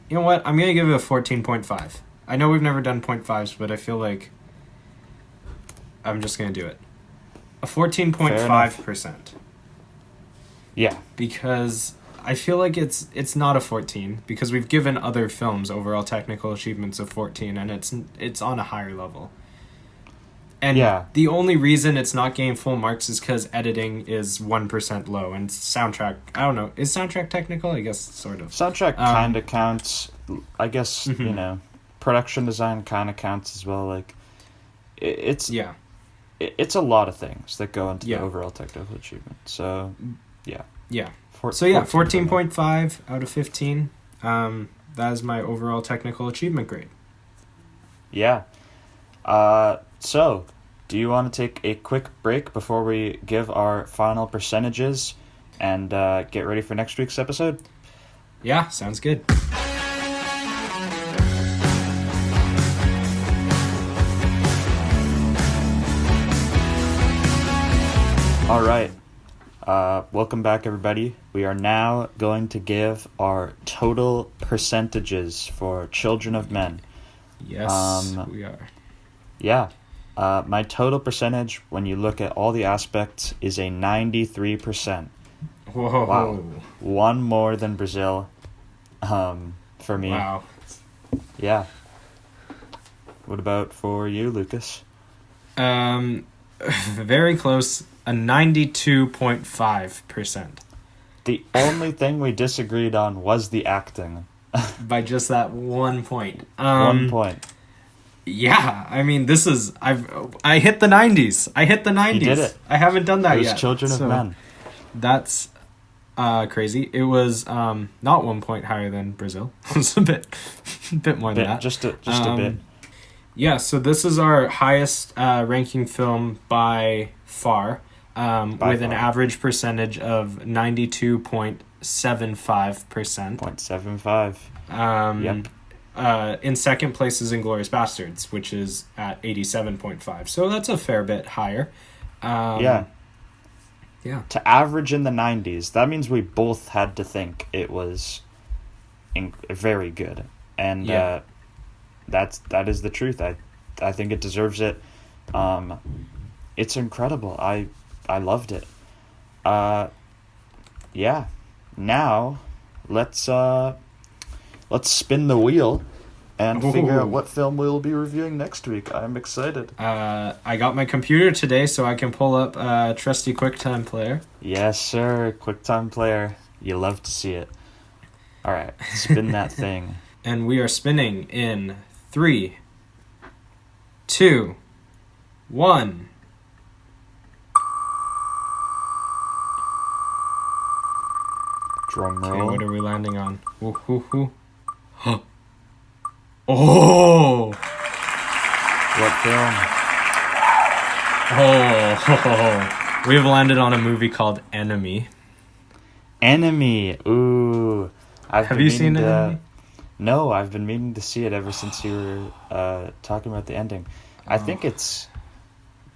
Speaker 2: I'm going to give it a 14.5. I know we've never done 0.5s, but I feel like I'm just going to do it. A 14.5%.
Speaker 1: Yeah.
Speaker 2: Because I feel like it's not a 14 because we've given other films overall technical achievements of 14 and it's on a higher level. And the only reason it's not getting full marks is because editing is 1% low and soundtrack, I don't know, is soundtrack technical? I guess sort of.
Speaker 1: Soundtrack kind of counts. I guess, you know, production design kind of counts as well. Like, it's a lot of things that go into the overall technical achievement. So, yeah.
Speaker 2: 14.5 out of 15. That is my overall technical achievement grade.
Speaker 1: Yeah. So, do you want to take a quick break before we give our final percentages and get ready for next week's episode?
Speaker 2: Yeah, sounds good.
Speaker 1: All right. Welcome back, everybody. We are now going to give our total percentages for Children of Men.
Speaker 2: Yes, we are.
Speaker 1: Yeah. My total percentage, when you look at all the aspects, is a 93%.
Speaker 2: Whoa.
Speaker 1: Wow. One more than Brazil, for me.
Speaker 2: Wow.
Speaker 1: Yeah. What about for you, Lucas?
Speaker 2: Very close. A 92.5%.
Speaker 1: The only thing we disagreed on was the acting.
Speaker 2: By just that 1 point.
Speaker 1: 1 point.
Speaker 2: Yeah, I mean, I hit the 90s. You
Speaker 1: did it.
Speaker 2: I haven't done that yet.
Speaker 1: It was Children of Men.
Speaker 2: That's crazy. It was not 1 point higher than Brazil. It was a bit more than that.
Speaker 1: Just a bit.
Speaker 2: Yeah, so this is our highest ranking film by far, with an average percentage of 92.75%.
Speaker 1: 0.75. Yep.
Speaker 2: In second place is Inglourious Bastards, which is at 87.5. So that's a fair bit higher.
Speaker 1: Yeah. To average in the 90s, that means we both had to think it was very good. And that is the truth. I think it deserves it. It's incredible. I loved it. Yeah. Now, let's spin the wheel and figure out what film we'll be reviewing next week. I'm excited.
Speaker 2: I got my computer today, so I can pull up trusty QuickTime Player.
Speaker 1: Yes, sir. QuickTime Player. You love to see it. All right. Spin that thing.
Speaker 2: And we are spinning in 3, 2, 1.
Speaker 1: Drum roll.
Speaker 2: Okay, what are we landing on? Ooh. Oh!
Speaker 1: What film?
Speaker 2: Oh. We've landed on a movie called Enemy.
Speaker 1: Enemy. Ooh.
Speaker 2: Have you seen Enemy?
Speaker 1: No, I've been meaning to see it ever since you were talking about the ending. I think it's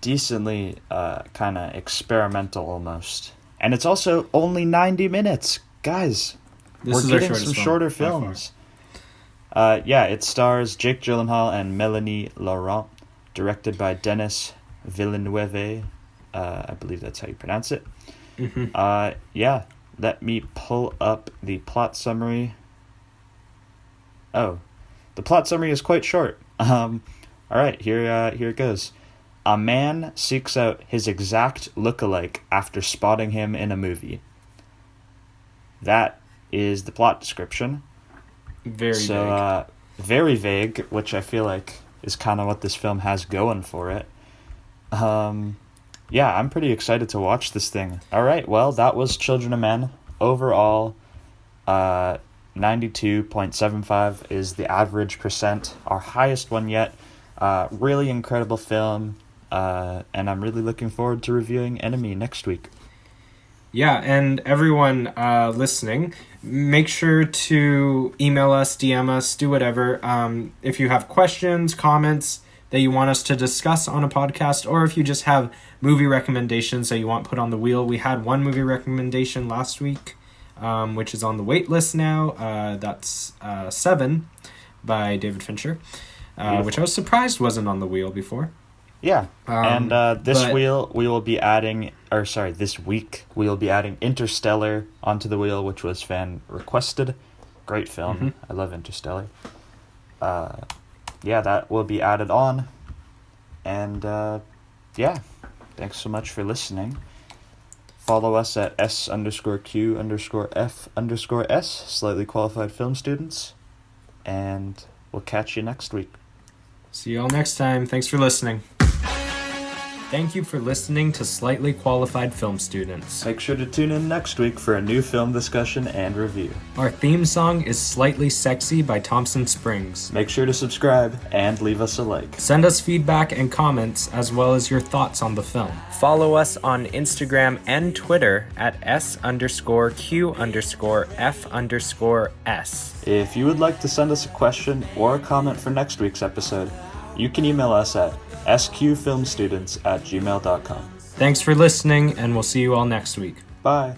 Speaker 1: decently kind of experimental almost. And it's also only 90 minutes. Guys, we're getting some shorter films. It stars Jake Gyllenhaal and Melanie Laurent, directed by Denis Villeneuve. I believe that's how you pronounce it.
Speaker 2: Mm-hmm.
Speaker 1: let me pull up the plot summary. Oh, the plot summary is quite short. All right, here it goes. A man seeks out his exact lookalike after spotting him in a movie. That is the plot description.
Speaker 2: Very vague.
Speaker 1: Very vague, which I feel like is kind of what this film has going for it. Yeah, I'm pretty excited to watch this thing. All right, well, that was Children of Men. Overall, 92.75 is the average percent, our highest one yet. Really incredible film, and I'm really looking forward to reviewing Enemy next week.
Speaker 2: Yeah, and everyone listening, make sure to email us, DM us, do whatever. If you have questions, comments that you want us to discuss on a podcast, or if you just have movie recommendations that you want put on the wheel. We had one movie recommendation last week, which is on the wait list now. That's Seven by David Fincher, which I was surprised wasn't on the wheel before.
Speaker 1: Yeah, and this week we will be adding Interstellar onto the wheel, which was fan requested. Great film. Mm-hmm. I love Interstellar. Yeah, that will be added on. And yeah, thanks so much for listening. Follow us at S_Q_F_S, Slightly Qualified Film Students. And we'll catch you next week.
Speaker 2: See you all next time. Thanks for listening. Thank you for listening to Slightly Qualified Film Students.
Speaker 1: Make sure to tune in next week for a new film discussion and review.
Speaker 2: Our theme song is Slightly Sexy by Thompson Springs.
Speaker 1: Make sure to subscribe and leave us a like.
Speaker 2: Send us feedback and comments as well as your thoughts on the film. Follow us on Instagram and Twitter at S_Q_F_S.
Speaker 1: If you would like to send us a question or a comment for next week's episode, you can email us at sqfilmstudents@gmail.com.
Speaker 2: Thanks for listening, and we'll see you all next week.
Speaker 1: Bye.